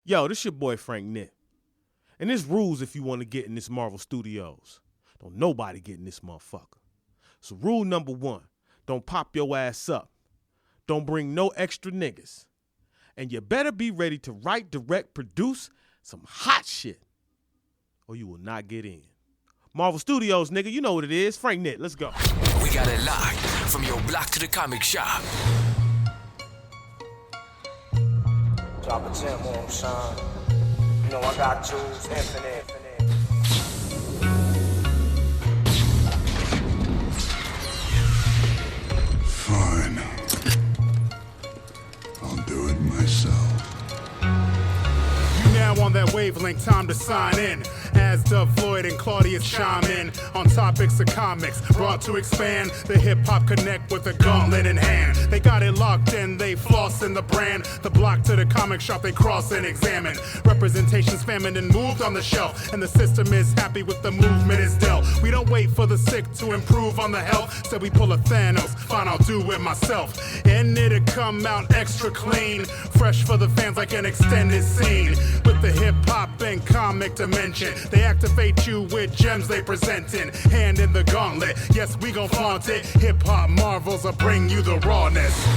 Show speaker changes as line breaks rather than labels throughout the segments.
Yo, this your boy Frank Nitt. And there's rules if you want to get in this Marvel Studios. Don't nobody get in this motherfucker. So rule number 1, don't pop your ass up. Don't bring no extra niggas. And you better be ready to write, direct, produce some hot shit, or you will not get in. Marvel Studios, nigga, you know what it is. Frank Nitt, let's go.
We got it live from your block to the comic shop.
Drop a 10 more, son. You know I got tools, infinite.
Fine. I'll do it myself.
You now on that wavelength, time to sign in. As Dub Floyd and Claudius chime in on topics of comics, brought to expand the hip-hop connect with a gauntlet in hand. They got it locked in, they floss in the brand. The block to the comic shop, they cross and examine. Representation's famine and moved on the shelf, and the system is happy with the movement it's dealt. We don't wait for the sick to improve on the health, so we pull a Thanos, fine, I'll do it myself. And it'll come out extra clean, fresh for the fans like an extended scene. With the hip-hop and comic dimension, they activate you with gems they presentin'. Hand in the gauntlet, yes, we gon' flaunt it. Hip-hop marvels will bring you the rawness.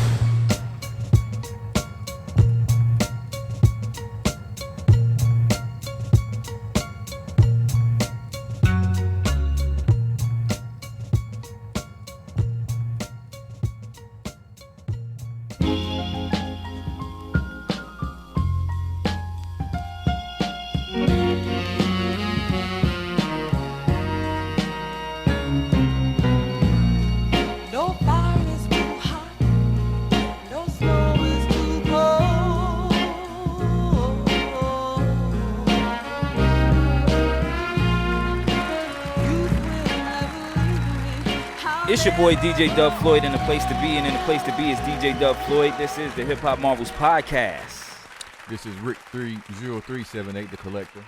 It's your boy DJ Dub Floyd in the place to be, and in the place to be is DJ Dub Floyd. This is the Hip Hop Marvels Podcast.
This is Rick 30378, the collector.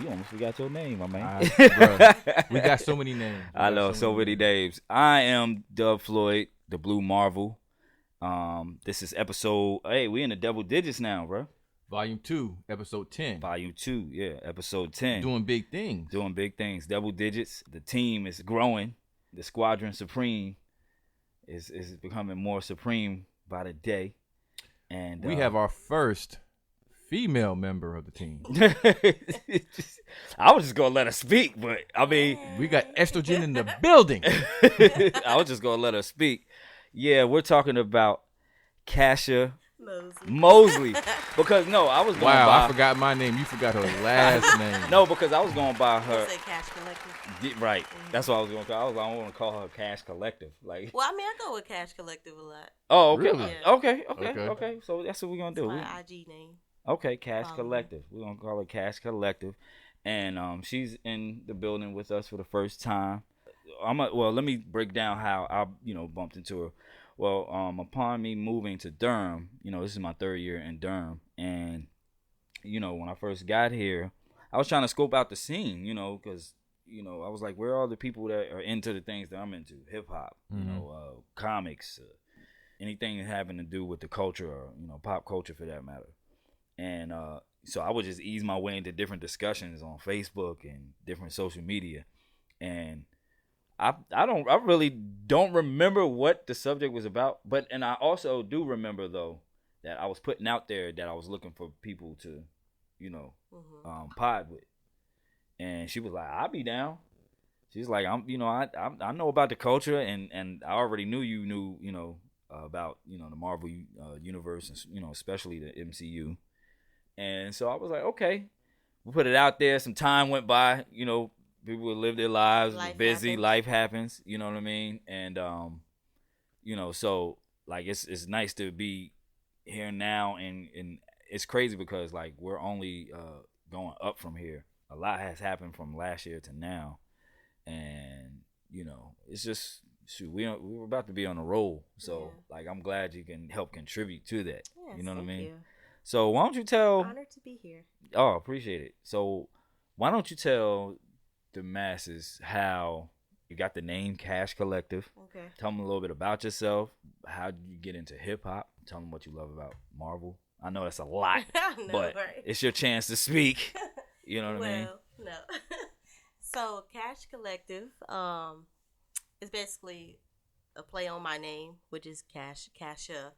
You almost forgot your name, my man.
Bruh, we got so many names.
I know, so many names. I am Dub Floyd, the Blue Marvel. This is episode, hey, we in the double digits now, bro.
Volume 2, episode 10.
Volume 2, yeah, episode 10.
Doing big things.
Doing big things, double digits. The team is growing. The Squadron Supreme is becoming more supreme by the day. And
we have our first female member of the team.
I was just going to let her speak, but I mean.
We got estrogen in the building.
I was just going to let her speak. Yeah, we're talking about Casha Mosley. Because, no, I was going
Wow,
by.
I forgot my name. You forgot her last name.
No, because I was going by her.
Say Cash Collective.
Right. That's what I was going to call. I don't want to call her Cash Collective. Like.
Well, I mean, I go with Cash Collective a lot.
Oh, okay.
Really?
Yeah. Okay. So that's what we're going to do.
My IG name.
Okay, Cash Collective. We're going to call her Cash Collective. And she's in the building with us for the first time. Let me break down how I, bumped into her. Well, upon me moving to Durham, this is my 3rd year in Durham. And, when I first got here, I was trying to scope out the scene, because, I was like, where are all the people that are into the things that I'm into? Hip-hop, comics, anything having to do with the culture or, pop culture for that matter. And so I would just ease my way into different discussions on Facebook and different social media. And I really don't remember what the subject was about, and I also do remember though that I was putting out there that I was looking for people to, pod with, and she was like, "I'll be down." She's like, I know about the culture, and I already knew you knew, about the Marvel universe, and especially the MCU, and so I was like, okay, we put it out there. Some time went by, people would live their lives, life happens, you know what I mean? And, so, like, it's nice to be here now, and it's crazy because, like, we're only going up from here. A lot has happened from last year to now, and, it's just, we're about to be on a roll, so, like, I'm glad you can help contribute to that, you know what I mean? You. So, why don't you tell...
Honored to be here.
Oh, appreciate it. So, why don't you tell the masses how you got the name Cash Collective. Okay. Tell them a little bit about yourself. How did you get into hip hop? Tell them what you love about Marvel. I know that's a lot,
I know,
but
right?
it's your chance to speak. You know what I mean?
Well, no. So Cash Collective, is basically a play on my name, which is Casha,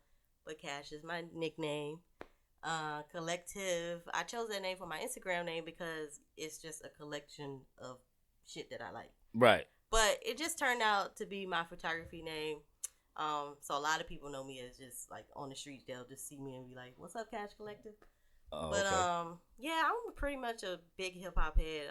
but Cash is my nickname. Collective, I chose that name for my Instagram name because it's just a collection of shit that I like.
Right.
But it just turned out to be my photography name. So a lot of people know me as just like on the streets, they'll just see me and be like, "What's up, Cash Collective?" But
Okay.
yeah, I'm pretty much a big hip hop head.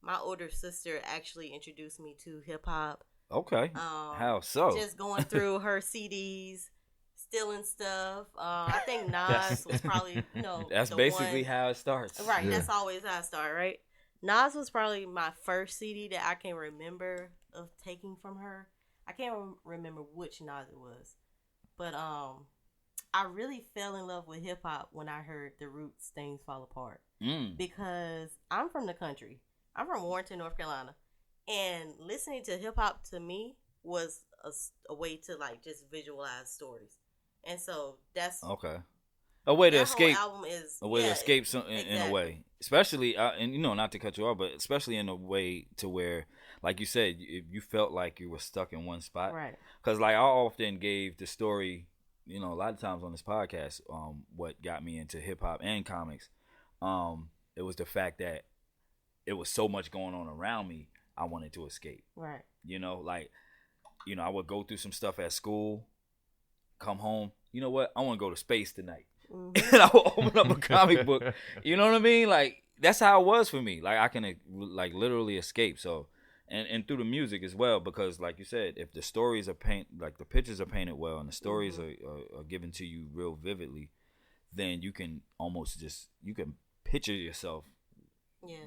My older sister actually introduced me to hip hop.
Okay. How so?
Just going through her CDs, stealing stuff. I think Nas was probably,
That's
the
basically
one.
how it starts.
Right,
Yeah.
that's always how I start, right? Nas was probably my first CD that I can remember of taking from her. I can't remember which Nas it was. But I really fell in love with hip hop when I heard The Roots Things Fall Apart. Because I'm from the country. I'm from Warrenton, North Carolina. And listening to hip hop to me was a way to like just visualize stories. And so that's
Okay. A way to
that
escape.
whole album is
A way to escape in a
exactly.
way, especially and not to cut you off, but especially in a way to where, like you said, if you felt like you were stuck in one spot,
Right.
Because like I often gave the story, a lot of times on this podcast, what got me into hip hop and comics, it was the fact that it was so much going on around me. I wanted to escape.
Right.
I would go through some stuff at school, come home. You know what? I want to go to space tonight.
Mm-hmm.
And I would open up a comic book. You know what I mean? Like, that's how it was for me. Like, I can, like, literally escape. So, and through the music as well, because, like you said, if the stories are like, the pictures are painted well and the stories are given to you real vividly, then you can almost you can picture yourself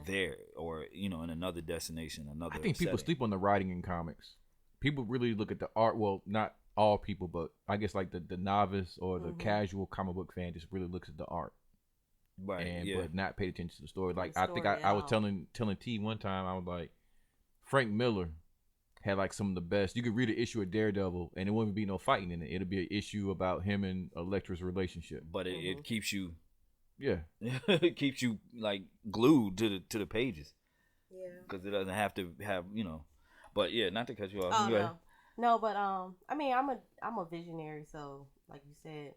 there or, in another destination, another
I think people
setting.
sleep on the writing in comics. People really look at the art. Well, not all people, but I guess like the novice or the casual comic book fan just really looks at the art,
Right.
but not paid attention to the story. Like
The
I think
story,
I was telling T one time, I was like, Frank Miller had like some of the best. You could read an issue of Daredevil and it wouldn't be no fighting in it. It'll be an issue about him and Elektra's relationship.
But it keeps you,
it
keeps you like glued to the pages.
Yeah.
Because it doesn't have to have, But yeah, not to cut you off.
Oh
Go ahead.
no, but I mean, I'm a visionary, so like you said,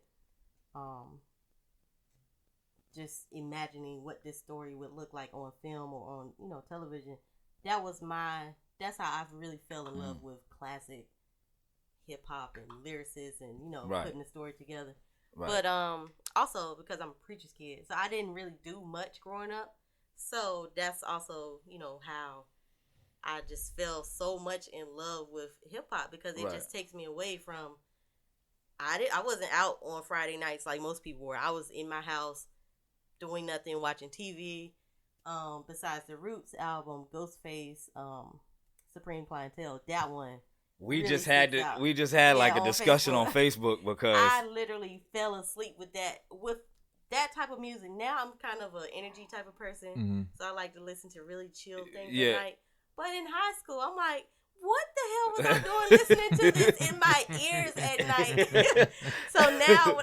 just imagining what this story would look like on film or on television. That's how I really fell in love with classic hip hop and lyricists and
Right.
putting the story together.
Right.
But also because I'm a preacher's kid, so I didn't really do much growing up. So that's also how I just fell so much in love with hip hop because it just takes me away from. I wasn't out on Friday nights like most people were. I was in my house doing nothing, watching TV. Besides the Roots album, Ghostface, Supreme Clientele, that one.
We
really
just had
sticks out.
like a
on
discussion
Facebook.
on Facebook because
I literally fell asleep with that type of music. Now I'm kind of an energy type of person, so I like to listen to really chill things at night. But in high school, I'm like, what the hell was I doing listening to this in my ears at night? So now,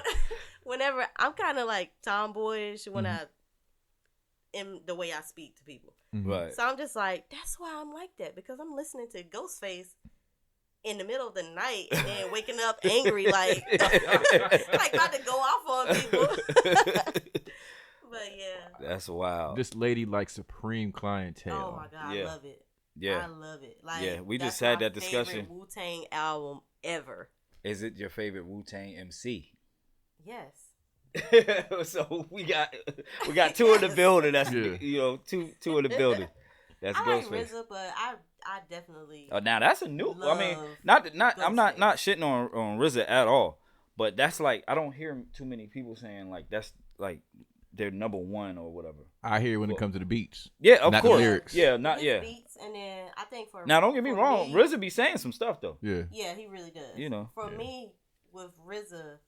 whenever I'm kind of like tomboyish when I am the way I speak to people.
right.
So I'm just like, that's why I'm like that, because I'm listening to Ghostface in the middle of the night and then waking up angry like like about to go off on people. But yeah.
That's wild.
This lady like Supreme Clientele.
Oh my god,
Yeah.
I love it.
Yeah.
I love it. Like,
Yeah, we
that's
just had
my
that discussion.
favorite Wu-Tang album ever.
Is it your favorite Wu-Tang MC?
Yes.
So we got two in the building. That's
Yeah.
two in the building. That's
I like
Ghostface.
RZA, but I definitely
Oh, now that's a new. I mean,
love
I'm not
Ghostface.
shitting on RZA at all. But that's like I don't hear too many people saying like that's like their number one or whatever.
I hear when it comes to the beats.
Yeah, of
Not the
course.
lyrics.
Yeah, not
his
yeah.
beats, and then I think for
Now don't get me
for
wrong, RZA be saying some stuff though.
Yeah.
Yeah, he really does. For me, with RZA,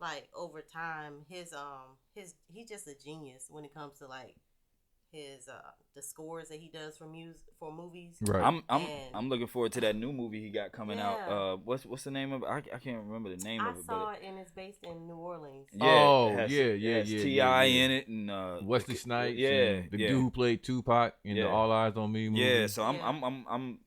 like over time, he's just a genius when it comes to like the scores that he does for movies.
Right.
I'm looking forward to that new movie he got coming out. What's the name of it? I can't remember the name of it.
I saw it and it's based in New Orleans.
Yeah, it has T.I. in it and
Wesley Snipes.
Yeah,
and the dude who played Tupac in the All Eyes on Me movie.
Yeah, so I'm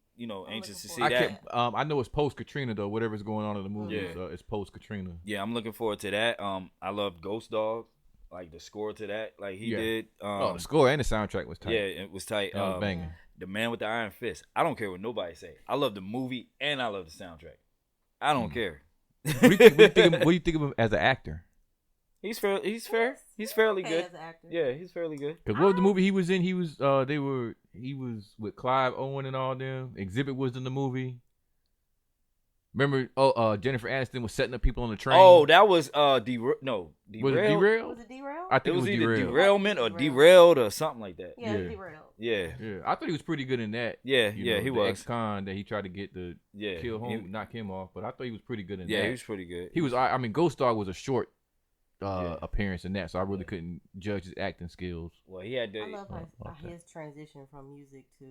anxious to see that.
I know it's post Katrina though. Whatever's going on in the movie, it's post Katrina.
Yeah, I'm looking forward to that. I love Ghost Dog, like the score to that, like he did.
The score and the soundtrack was tight.
Yeah, it was tight.
That was banging.
The Man with the Iron Fist. I don't care what nobody say. I love the movie and I love the soundtrack. I don't care.
What do you think of him as an actor?
He's fair. He's fairly good.
As an actor.
Yeah, he's fairly good.
Cause what was the movie he was in? He was with Clive Owen and all them. Exhibit was in the movie. Remember? Jennifer Aniston was setting up people on the train.
Oh, that was Derailed.
Was it Derailed?
Was it Derailed?
I think
It was either
Derailed.
Derailment or Derailed or something like that.
Yeah, Derailed.
Yeah.
I thought he was pretty good in that.
Yeah,
You
yeah,
know,
he
the
was.
ex-con that he tried to get to kill home, knock him off. But I thought he was pretty good in that.
Yeah, he was pretty good.
He was. I mean, Ghost Dog was a short appearance in that, so I really couldn't judge his acting skills.
Well, he had to.
I love his transition from music to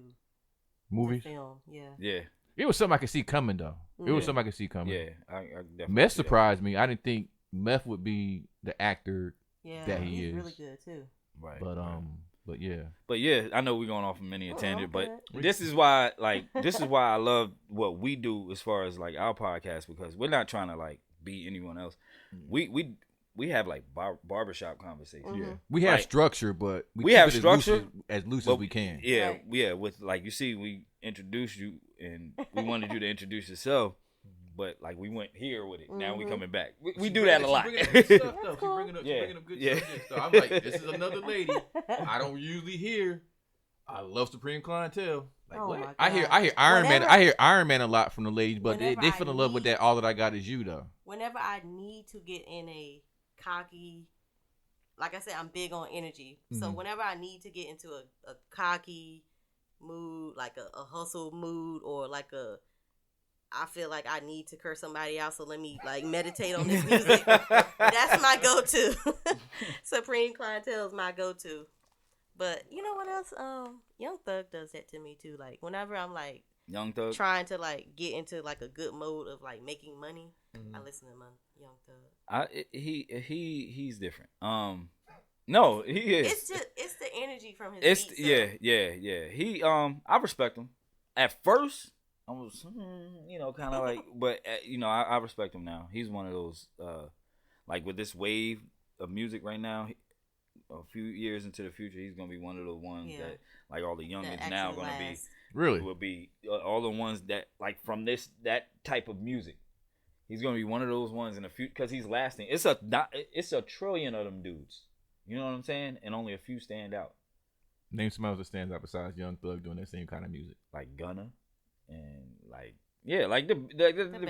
Movies.
film. Yeah.
Yeah.
It was something I could see coming though. It was something I could see coming.
Yeah, I definitely.
Meth surprised me. I didn't think Meth would be the actor that he
he's
is.
really good too.
Right.
But yeah.
But yeah, I know we're going off on many a tangent, but this is why I love what we do as far as like our podcast, because we're not trying to like be anyone else. We have like barbershop conversations.
Mm-hmm.
Yeah. We have structure, but
we have structure
as loose as we can.
Yeah, yeah. With like you see, we introduced you and we wanted you to introduce yourself. But like we went here with it. Now we coming back. We do that a lot.
She bringing up good
Yeah.
subjects. So I'm like, this is another lady I don't usually hear. I love Supreme clientele. Like what? I hear Iron Man. I hear Iron Man a lot from the ladies, but they fell in love with that. All that I got is you though.
Whenever I need to get in a cocky, like I said, I'm big on energy. So whenever I need to get into a cocky mood, like a hustle mood, or like I feel like I need to curse somebody out, so let me like meditate on this music. That's my go-to. Supreme clientele is my go-to. But you know what else? Young Thug does that to me too. Like whenever I'm like
Young Thug
trying to like get into like a good mode of like making money, I listen to my Young Thug.
He's different. No, he is.
It's the energy from his beats.
Yeah. He I respect him. At first, I was kind of like, but I respect him now. He's one of those like with this wave of music right now. A few years into the future, he's gonna be one of the ones that like all the youngins now gonna be.
Really,
will be all the ones that like from that type of music. He's gonna be one of those ones in the future because he's lasting. It's a trillion of them dudes. You know what I'm saying? And only a few stand out.
Name somebody else that stands out besides Young Thug doing that same kind of music.
Like Gunna, and like the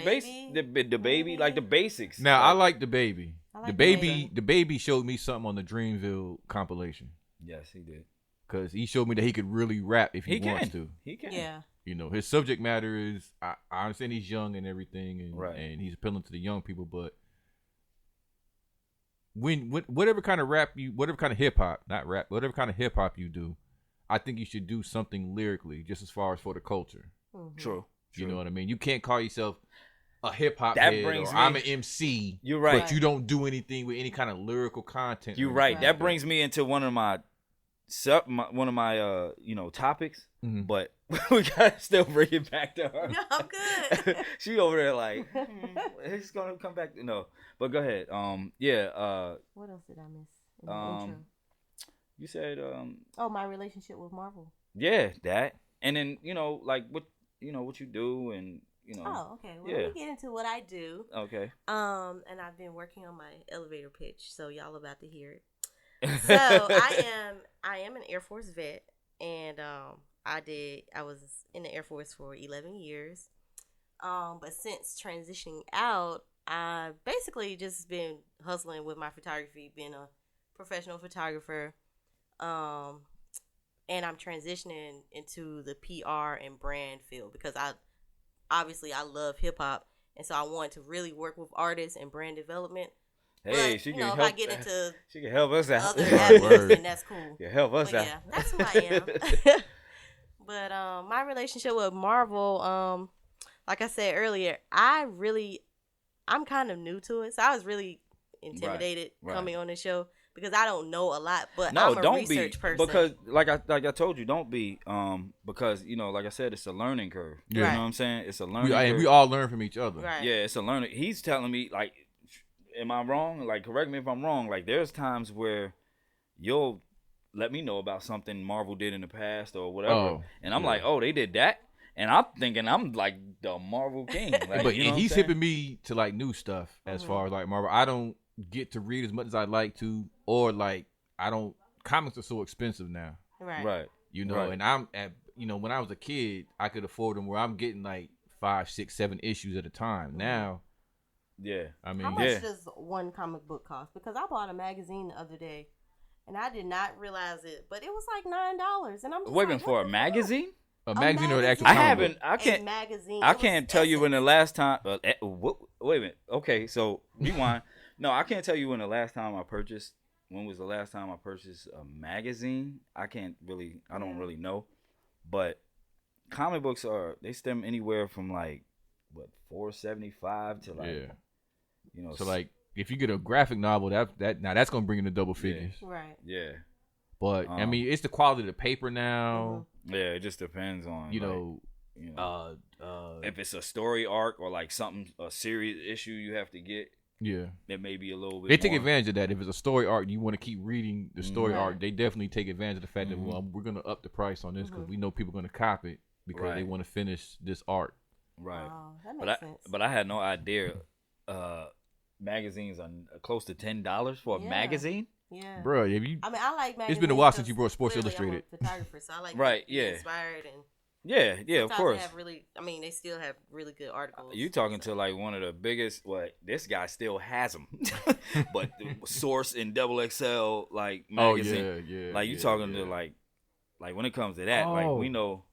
bass, the baby, like the basics.
Now I like the baby.
Like
the baby showed me something on the Dreamville compilation.
Yes, he did.
Cause he showed me that he could really rap if he wants to.
He can.
Yeah.
You know, his subject matter is I understand he's young and everything, and and he's appealing to the young people, but when whatever kind of hip hop, not rap, whatever kind of hip hop you do, I think you should do something lyrically, just as far as for the culture.
Mm-hmm.
True.
You know what I mean? You can't call yourself a hip hop head or I'm an MC.
You're right.
But you don't do anything with any kind of lyrical content.
You're right. That brings me into one of my topics, but we gotta still bring it back to her.
No, I'm good.
She over there like it's gonna come back. No, but go ahead.
What else did I miss in the intro?
You said
my relationship with Marvel.
Yeah, that, and then like what you do, and
Oh, okay. Well, let me get into what I do.
Okay.
And I've been working on my elevator pitch, so y'all about to hear it. So I am an Air Force vet, and I was in the Air Force for 11 years. But since transitioning out, I basically just been hustling with my photography, being a professional photographer. And I'm transitioning into the PR and brand field because I love hip hop, and so I wanted to really work with artists and brand development.
Hey,
but,
she can
if
help.
I get into
she can help us out.
Other avenues, then that's cool.
Yeah, help us
But
out.
yeah, that's who I am. But my relationship with Marvel, like I said earlier, I'm kind of new to it, so I was really intimidated coming on the show because I don't know a lot. But I'm a research person.
Because like I told you, don't be because like I said, it's a learning curve.
Yeah.
You know what I'm saying? It's a learning curve.
We all learn from each other.
Right.
Yeah, it's a learning. He's telling me like, am I wrong? Like, correct me if I'm wrong. Like, there's times where you'll let me know about something Marvel did in the past or whatever, and I'm like, oh, they did that, and I'm thinking I'm like the Marvel king. Like,
But
you know
he's
what I'm
hipping me to like new stuff as far as like Marvel. I don't get to read as much as I'd like to, or like I don't. Comics are so expensive now,
Right.
and I'm at when I was a kid, I could afford them where I'm getting like 5, 6, 7 issues at a time. Now, I mean,
how much does one comic book cost? Because I bought a magazine the other day. And I did not realize it, but it was like $9, and I'm just
wait, for a magazine?
A magazine or an actual
I
comic
haven't.
book?
I can't tell you when the last time. Wait a minute. Okay, so rewind. No, I can't tell you when the last time I purchased. When was the last time I purchased a magazine? I don't really know. But comic books they stem anywhere from like $4.75 to like
So like. If you get a graphic novel, that's gonna bring in the double figures.
Right.
Yeah.
But I mean, it's the quality of the paper now.
Yeah, it just depends on if it's a story arc or like a serious issue you have to get.
Yeah.
It may be a little bit.
They take advantage of that. If it's a story arc, you want to keep reading the story arc. They definitely take advantage of the fact that we're gonna up the price on this because we know people are gonna cop it because they want to finish this arc.
Right.
Oh, that makes sense.
But I had no idea. Magazines are close to $10 for a magazine.
Yeah,
bro.
I mean, I like magazines.
It's been a while since you brought Sports Illustrated.
I'm a photographer, so I like
to
be inspired and
of course.
They still have really good articles.
You talking to like one of the biggest? This guy still has them, but Source and XXL like magazine. Like you talking to like when it comes to that, like we know.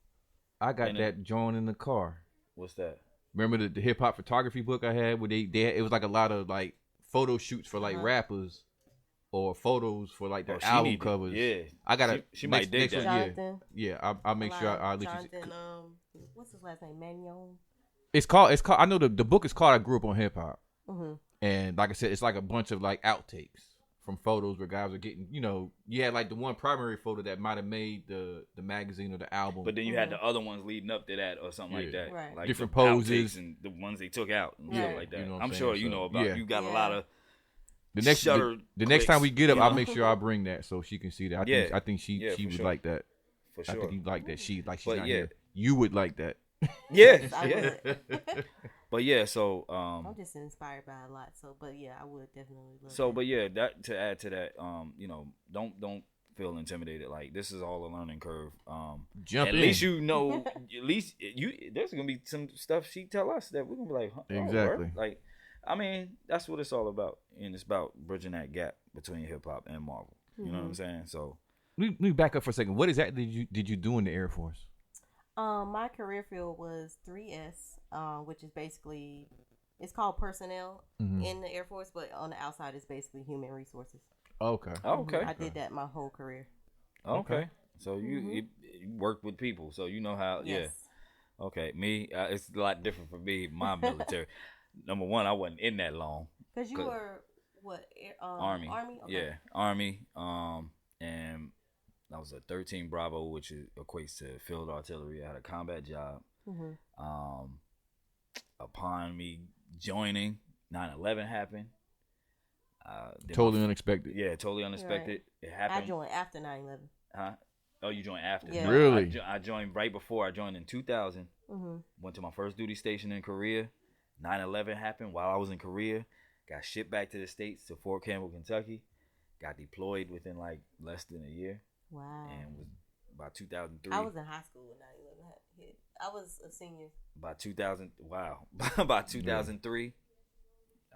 I got that joint in the car.
What's that?
Remember the hip hop photography book I had where it was like a lot of like photo shoots for like rappers or photos for like their album covers.
Yeah,
I got
she might dig that.
I'll make sure I'll let you see.
What's his last name? Magnon.
It's called. I know the book is called I Grew Up on Hip Hop, and like I said, it's like a bunch of like outtakes from photos where guys are getting, you had like the one primary photo that might have made the magazine or the album.
But then you had the other ones leading up to that or something like that.
Right.
Like
different poses.
And the ones they took out and stuff like that.
You know
I'm sure you know about you got a lot of
the next time we get up, I'll make sure I bring that so she can see that. I think she would like that.
For sure.
I think you like that. She's not here. You would like that.
Yes. But yeah, so
I'm just inspired by a lot. So, but yeah, I would definitely love
that. But yeah, that to add to that, don't feel intimidated. Like this is all a learning curve.
Jump
at
in.
Least at least there's gonna be some stuff she tell us that we're gonna be like,
exactly.
Like, I mean, that's what it's all about, and it's about bridging that gap between hip hop and Marvel. You know what I'm saying? So
let me back up for a second. What exactly did you do in the Air Force?
My career field was 3S, which is basically, it's called personnel in the Air Force, but on the outside it's basically human resources.
Okay.
I did that my whole career.
Okay. So you worked with people, so you know how.
Yes.
Yeah. Okay. Me, it's a lot different for me. My military. Number one, I wasn't in that long.
Because you were what?
Army.
Army. Okay.
Yeah, Army. And I was a 13 Bravo, which equates to field artillery. I had a combat job. Upon me joining, 9/11 happened.
Totally unexpected.
Yeah, totally unexpected. Right. It happened.
I joined after 9/11.
Huh? Oh, you joined after?
Yeah.
Really?
I joined right before. I joined in 2000. Went to my first duty station in Korea. 9/11 happened while I was in Korea. Got shipped back to the States to Fort Campbell, Kentucky. Got deployed within like less than a year.
Wow.
And was by 2003.
I was in high school when 9/11 hit. I was a senior.
By 2000, wow. By 2003,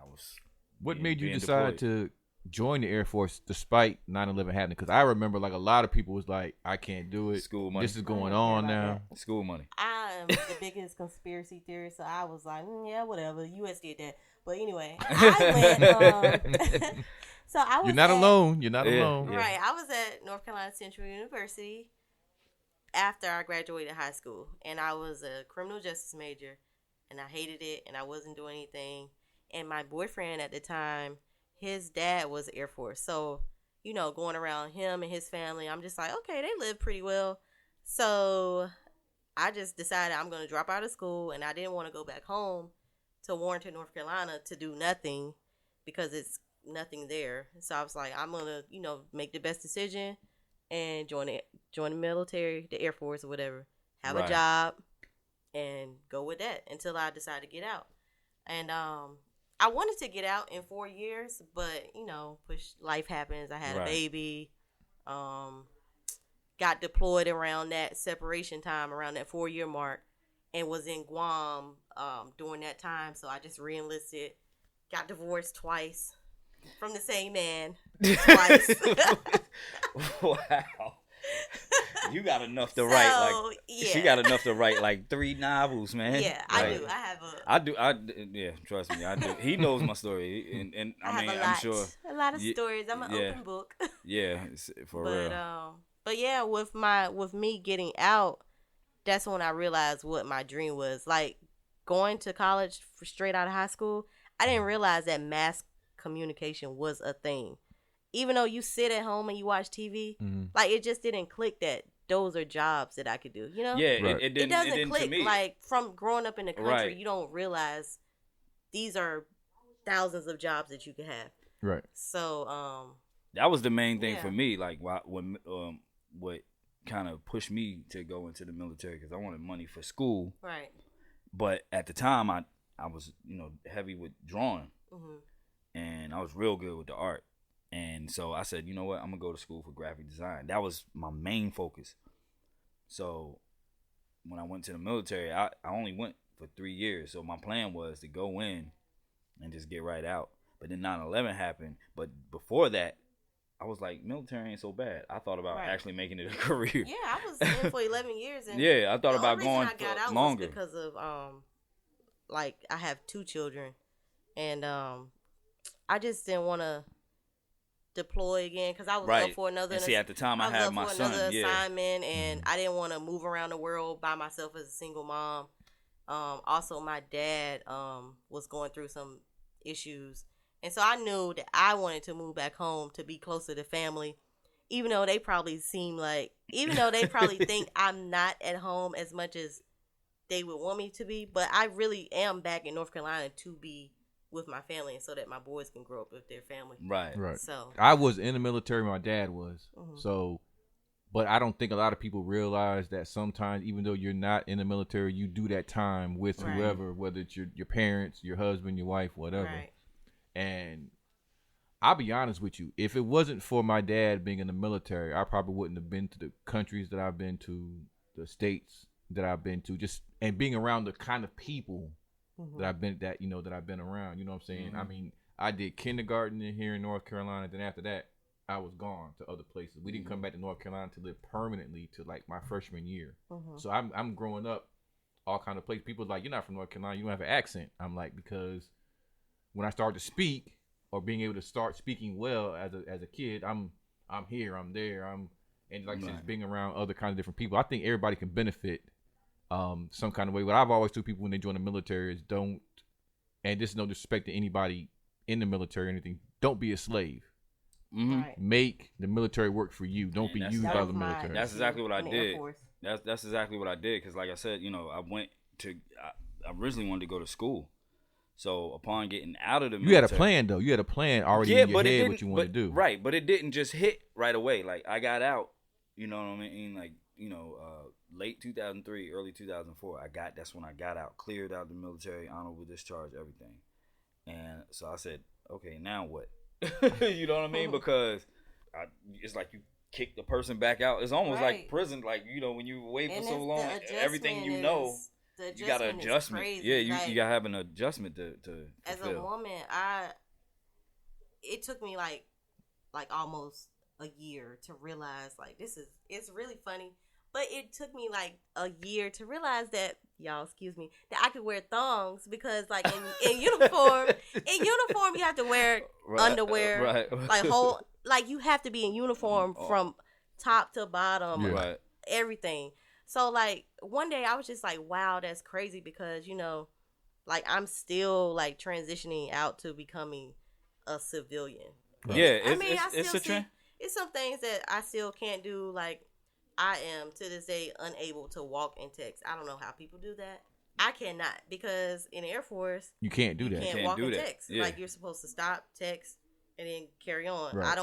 I was.
What made you decide to join the Air Force despite 9/11 happening? Because I remember like a lot of people was like, I can't do it.
School money.
This is going on now.
School money.
I am the biggest conspiracy theorist, so I was like, yeah, whatever. U.S. did that. But anyway, I went. So I was.
You're not alone. You're not alone.
Right. I was at North Carolina Central University after I graduated high school, and I was a criminal justice major, and I hated it, and I wasn't doing anything. And my boyfriend at the time, his dad was Air Force, so going around him and his family, I'm just like, okay, they live pretty well. So I just decided I'm going to drop out of school, and I didn't want to go back home to Warrenton, North Carolina to do nothing because it's nothing there. So I was like, I'm going to, make the best decision and join the military, the Air Force or whatever, have a job and go with that until I decide to get out. And I wanted to get out in 4 years, but life happens. I had a baby, got deployed around that separation time, around that 4-year mark, and was in Guam during that time. So I just re-enlisted, got divorced twice from the same man twice.
Wow. You got enough to write she got enough to write like 3 novels, man.
Yeah, I do.
I do. Yeah, trust me, I do. He knows my story, and I mean, I'm sure
a lot of stories. I'm an open book.
Yeah, for real.
But yeah, with me getting out, that's when I realized what my dream was. Like going to college straight out of high school, I didn't realize that mass communication was a thing. Even though you sit at home and you watch TV, like it just didn't click that those are jobs that I could do.
Yeah, it didn't.
It doesn't
it didn't
click.
To me.
Like from growing up in the country, you don't realize these are thousands of jobs that you could have.
Right.
So
that was the main thing for me. Like what kind of pushed me to go into the military, because I wanted money for school.
Right.
But at the time, I was heavy with drawing, and I was real good with the art. And so I said, you know what, I'm going to go to school for graphic design. That was my main focus. So when I went to the military, I only went for 3 years. So my plan was to go in and just get right out. But then 9/11 happened. But before that, I was like, military ain't so bad. I thought about actually making it a career.
Yeah, I was in for 11 years. And
I thought about going
I got out
longer.
was because of, I have 2 children. And I just didn't want to deploy again because I was up for another.
And see, at the time I had my son,
assignment, and I didn't want to move around the world by myself as a single mom. Also, my dad was going through some issues, and so I knew that I wanted to move back home to be closer to family. Even though they probably think I'm not at home as much as they would want me to be, but I really am back in North Carolina to be with my family, and so that my boys can grow up with their family.
Right.
So
I was in the military. My dad was. So, but I don't think a lot of people realize that sometimes, even though you're not in the military, you do that time with whoever, whether it's your parents, your husband, your wife, whatever. Right. And I'll be honest with you, if it wasn't for my dad being in the military, I probably wouldn't have been to the countries that I've been to, the states that I've been to, and being around the kind of people that I've been around. You know what I'm saying? I mean, I did kindergarten here in North Carolina. Then after that, I was gone to other places. We didn't come back to North Carolina to live permanently to like my freshman year. So I'm growing up all kind of places. People are like, you're not from North Carolina, you don't have an accent. I'm like, because when I started to speak or being able to start speaking well as a kid, I'm here, I'm there, and like I said, being around other kinds of different people. I think everybody can benefit some kind of way. What I've always told people when they join the military is don't, and this is no disrespect to anybody in the military or anything, don't be a slave. Make the military work for you. Don't be used by the military.
That's exactly what I did. That's exactly what I did, because like I said, I originally wanted to go to school. So upon getting out of the military,
you had a plan though. You had a plan already in your head what you want to do.
Right, but it didn't just hit right away. Like I got out, you know what I mean? Like, late 2003, early 2004, that's when I got out, cleared out the military, honorable discharge, everything. And so I said, okay, now what? You know what I mean? Because it's like you kick the person back out. It's almost like prison. Like, when you wait for so long, everything you got an adjustment. Yeah, you got to have an adjustment to
as
fulfill.
a woman, it took me like almost a year to realize, like, it's really funny. But it took me like a year to realize that, y'all, excuse me, that I could wear thongs because like in uniform, you have to wear underwear, like you have to be in uniform from top to bottom, everything. So like one day I was just like, wow, that's crazy because, you know, like I'm still like transitioning out to becoming a civilian.
Yeah,
it's a trend. It's some things that I still can't do. Like I am to this day unable to walk and text. I don't know how people do that. I cannot because in the Air Force
you can't do that.
You can't walk and text. Yeah. Like you're supposed to stop, text, and then carry on. Right.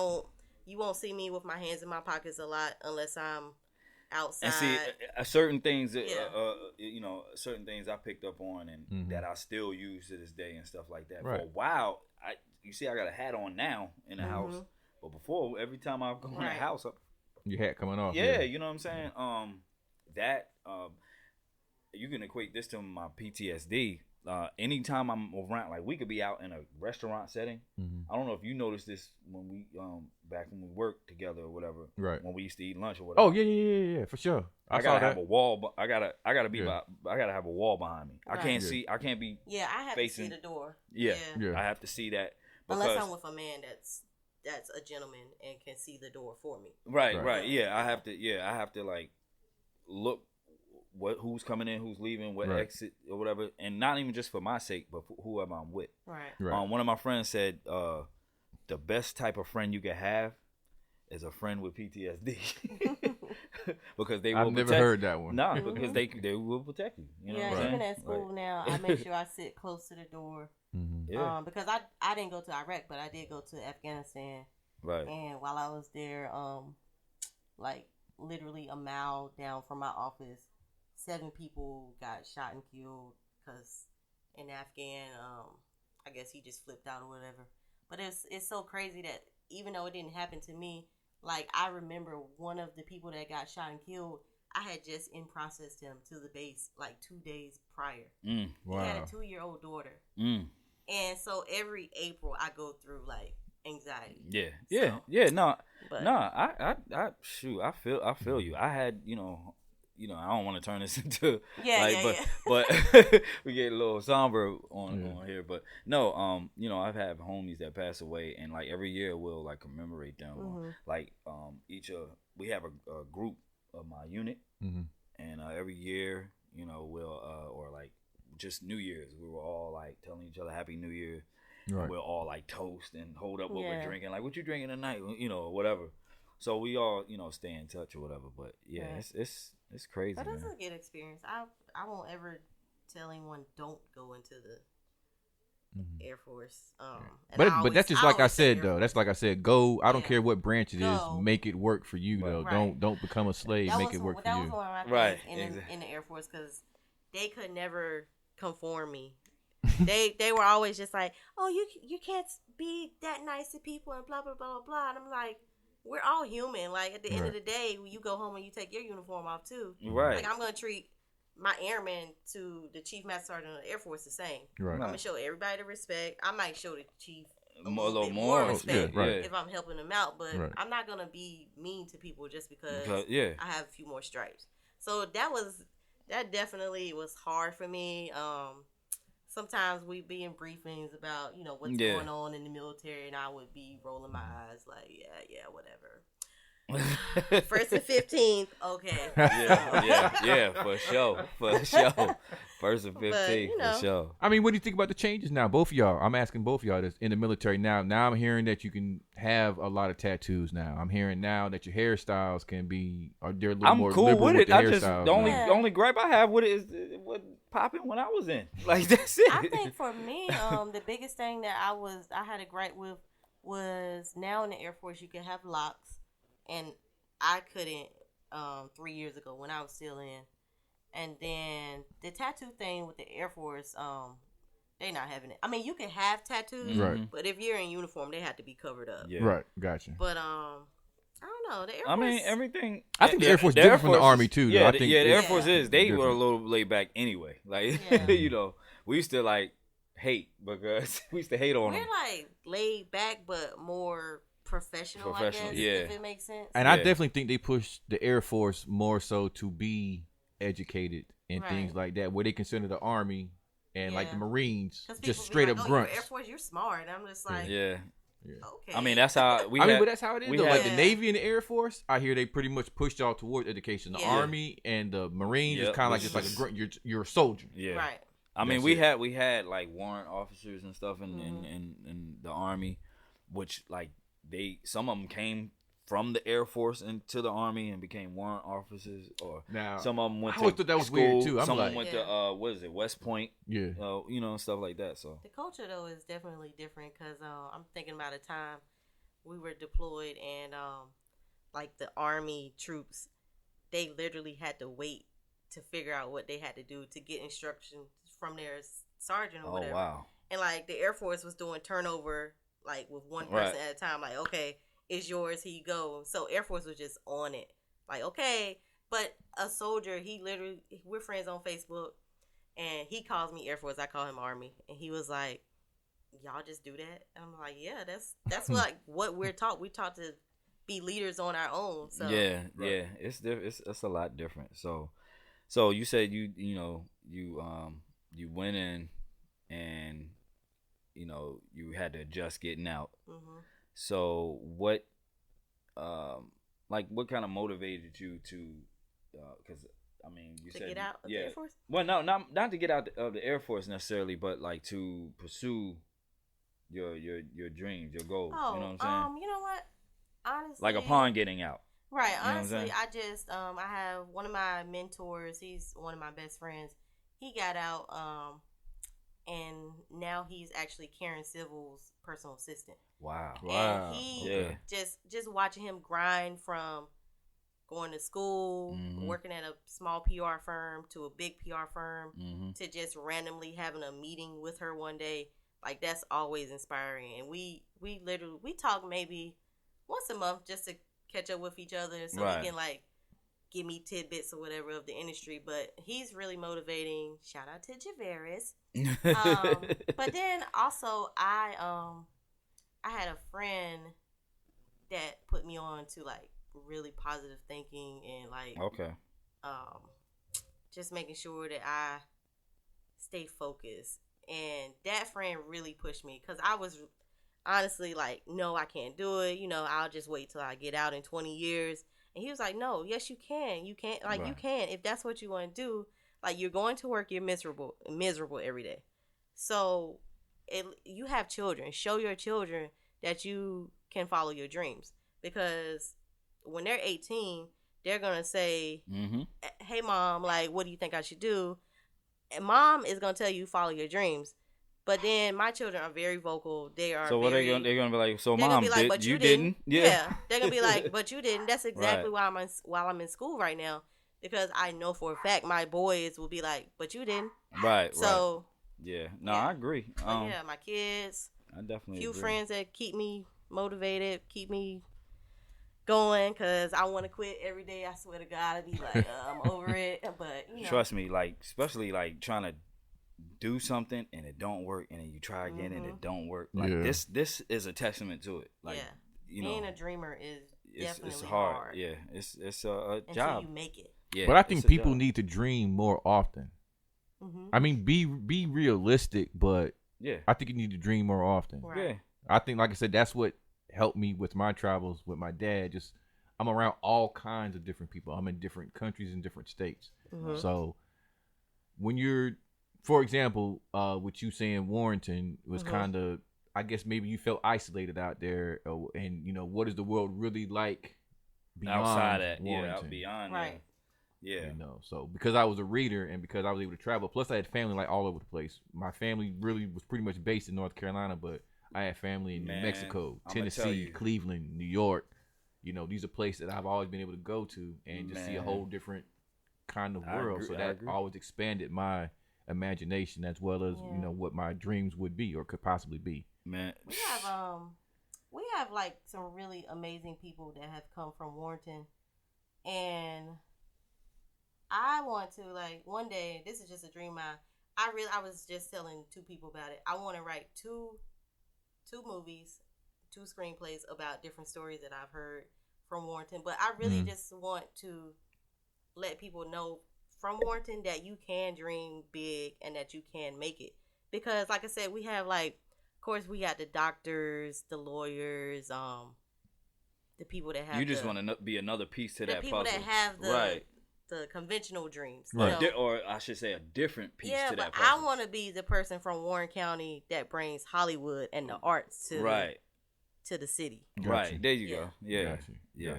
You won't see me with my hands in my pockets a lot unless I'm outside.
And see, certain things, you know, certain things I picked up on and that I still use to this day and stuff like that. Right. For a while, you see, I got a hat on now in the house, but before, every time I go in the house,
your hat coming off.
Yeah, you know what I'm saying. You can equate this to my PTSD. Anytime I'm around, like we could be out in a restaurant setting. I don't know if you noticed this when we back when we worked together or whatever. Right. When we used to eat lunch or whatever.
Oh yeah, for sure.
I gotta have a wall. I gotta have a wall behind me. Right. I can't see. I can't be.
Yeah, I have
facing,
to see the door.
Yeah. I have to see that.
Unless I'm with a man that's a gentleman and can see the door for me.
Right. Yeah, I have to like look. Who's coming in, who's leaving, what exit or whatever, and not even just for my sake, but for whoever I'm with. Right. One of my friends said, the best type of friend you can have is a friend with PTSD, because they will. I've
never heard that one.
No, because they will protect you. You know what I'm
even at school now, I make sure I sit close to the door. Because I didn't go to Iraq, but I did go to Afghanistan. Right. And while I was there, like literally a mile down from my office, 7 people got shot and killed because an Afghan, I guess he just flipped out or whatever. But it's so crazy that even though it didn't happen to me, like I remember one of the people that got shot and killed, I had just in-processed him to the base like 2 days prior. Wow. He had a 2-year-old daughter. And so every April I go through like anxiety.
I feel you. I had, I don't want to turn this into but we get a little somber on here. But no, I've had homies that pass away, and like every year we'll like commemorate them. Like we have a group of my unit, and every year, we'll or like just New Year's, we were all like telling each other Happy New Year. Right. We'll all like toast and hold up what we're drinking, like what you drinking tonight, or whatever. So we all, stay in touch or whatever. But it's crazy.
But that's a good experience. I won't ever tell anyone don't go into the Air Force.
But that's just like I said though. That's like I said. Go. I don't care what branch it is. Make it work for you though. Right. Don't become a slave. Make it work for you.
That was one of my things in the Air Force because they could never conform me. They were always just like, oh, you can't be that nice to people and blah blah blah blah. And I'm like, we're all human. Like at the end of the day, when you go home and you take your uniform off too. Right. Like I'm gonna treat my airman to the chief master sergeant of the Air Force the same. Right. I'm gonna show everybody the respect. I might show the chief a little bit more respect if I'm helping them out, but I'm not gonna be mean to people just because I have a few more stripes. So that definitely was hard for me. Sometimes we'd be in briefings about, what's going on in the military, and I would be rolling my eyes like, yeah, whatever. 1st and 15th, okay.
Yeah, for sure. 1st and 15th, for sure.
I mean, what do you think about the changes now? Both of y'all, I'm asking both of y'all that's in the military now. Now I'm hearing that you can have a lot of tattoos now. I'm hearing now that your hairstyles can be, or they're a little more
cool
liberal with the
hairstyles. The only gripe I have with it is what popping when I was in. Like, that's it.
I think for me, the biggest thing that I had a gripe with was now in the Air Force you can have locks. And I couldn't 3 years ago when I was still in. And then the tattoo thing with the Air Force, they not having it. I mean, you can have tattoos, but if you're in uniform, they have to be covered up.
Yeah. Right, gotcha.
But I don't know. The Air Force,
I mean, everything.
I think the Air Force is different from the Army too.
Yeah, the Air Force is. They were a little laid back anyway. Like we used to like hate because we used to hate on them.
We're like laid back, but more professional, I guess, if it makes sense.
And I definitely think they push the Air Force more so to be educated and things like that, where they consider the Army and like the Marines just straight up grunts.
Air Force, you're smart. And I'm just like,
yeah.
Okay.
I mean, that's how we.
But that's how it is. Though. Like the
Yeah.
Navy and the Air Force, I hear they pretty much pushed y'all towards education. The Army and the Marines is kind of like just like a grunt. You're a soldier.
Yeah.
Right.
I mean, we had like warrant officers and stuff in the Army, which like some of them came from the Air Force into the Army and became warrant officers, or some of them went to
I thought that was
school.
weird too.
Some of them went to what is it, West Point?
Yeah.
You know, stuff like that. So
the culture though is definitely different because I'm thinking about a time we were deployed and like the Army troops, they literally had to wait to figure out what they had to do to get instructions from their sergeant or whatever.
Oh wow!
And like the Air Force was doing turnover like with one person at a time. Like, okay, it's yours. Here you go. So Air Force was just on it. Like, okay, but a soldier, we're friends on Facebook, and he calls me Air Force. I call him Army, and he was like, "Y'all just do that?" And I'm like, "Yeah, that's like what we're taught. We taught to be leaders on our own." So
yeah, it's a lot different. So you said you went in and you had to adjust getting out.
Mm-hmm.
So what kind of motivated you to because I mean you said
get out of the Air Force?
Well, no, not to get out of the Air Force necessarily, but like to pursue your dreams, your goals.
Oh,
you know what I'm saying?
You know what? Honestly,
like upon getting out.
Right.
You know
honestly, I just I have one of my mentors. He's one of my best friends. He got out, and now he's actually Karen Civil's personal assistant.
Wow.
And he just watching him grind from going to school, working at a small PR firm to a big PR firm, to just randomly having a meeting with her one day. Like, that's always inspiring. And we talk maybe once a month just to catch up with each other so he can like give me tidbits or whatever of the industry. But he's really motivating. Shout out to Javaris. But then also I had a friend that put me on to like really positive thinking and like just making sure that I stay focused. And that friend really pushed me because I was honestly like, no, I can't do it. I'll just wait till I get out in 20 years. And he was like, no, yes, you can. You can't, you can. If that's what you want to do, like, you're going to work, you're miserable every day. So you have children. Show your children that you can follow your dreams. Because when they're 18, they're going to say, hey, mom, like, what do you think I should do? And mom is going to tell you follow your dreams. But then my children are very vocal. They are. So
they're gonna be like, so mom,
but
you didn't?
Yeah. They're gonna be like, but you didn't. That's exactly why I'm in school right now, because I know for a fact my boys will be like, but you didn't.
Right.
So.
Yeah. No, I agree.
My kids.
I definitely.
Few
agree.
friends that keep me motivated, keep me going, because I want to quit every day. I swear to God, I'd be like, I'm over it. But
trust me, like, especially like trying to do something and it don't work, and then you try again and it don't work. Like this is a testament to it. Like,
being a dreamer is definitely
it's hard. Yeah, it's a job.
Until you make it.
Yeah,
but I think people need to dream more often. I mean, be realistic, but I think you need to dream more often.
Right.
Yeah,
I think, like I said, that's what helped me with my travels with my dad. Just I'm around all kinds of different people. I'm in different countries and different states. So when you're, for example, what you saying, Warrington was kind of, I guess maybe you felt isolated out there, and what is the world really like beyond
outside that,
Warrington?
out beyond
right.
Yeah.
So because I was a reader and because I was able to travel, plus I had family like all over the place. My family really was pretty much based in North Carolina, but I had family in New Mexico, Tennessee, Cleveland, New York. These are places that I've always been able to go to and just see a whole different kind of world. So that always expanded my imagination as well as what my dreams would be or could possibly be.
Man,
we have like some really amazing people that have come from Warrington, and I want to, like, one day, this is just a dream I was just telling two people about it. I want to write two movies, 2 screenplays about different stories that I've heard from Warrenton. But I really just want to let people know from Warrenton that you can dream big and that you can make it. Because, like I said, we have, like, of course, we got the doctors, the lawyers, the people that have.
You just want to be another piece to that puzzle.
The people that have the
right.
the conventional dreams,
right? Or I should say, a different piece to that puzzle.
I want to be the person from Warren County that brings Hollywood and the arts to to the city.
Right there, you go. Yeah, yeah.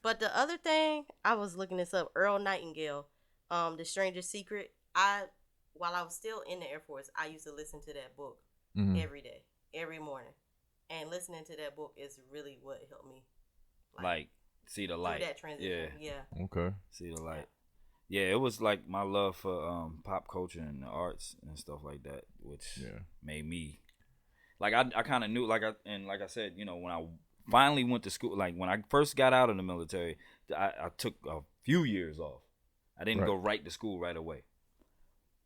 But the other thing, I was looking this up. Earl Nightingale, The Stranger's Secret. While I was still in the Air Force, I used to listen to that book every day, every morning, and listening to that book is really what helped me.
Like see the light.
That transition. Yeah.
Okay.
See the light. Yeah, it was like my love for pop culture and the arts and stuff like that, which made me like I kind of knew like I said, you know, when I finally went to school, like when I first got out of the military, I took a few years off. I didn't go right to school right away.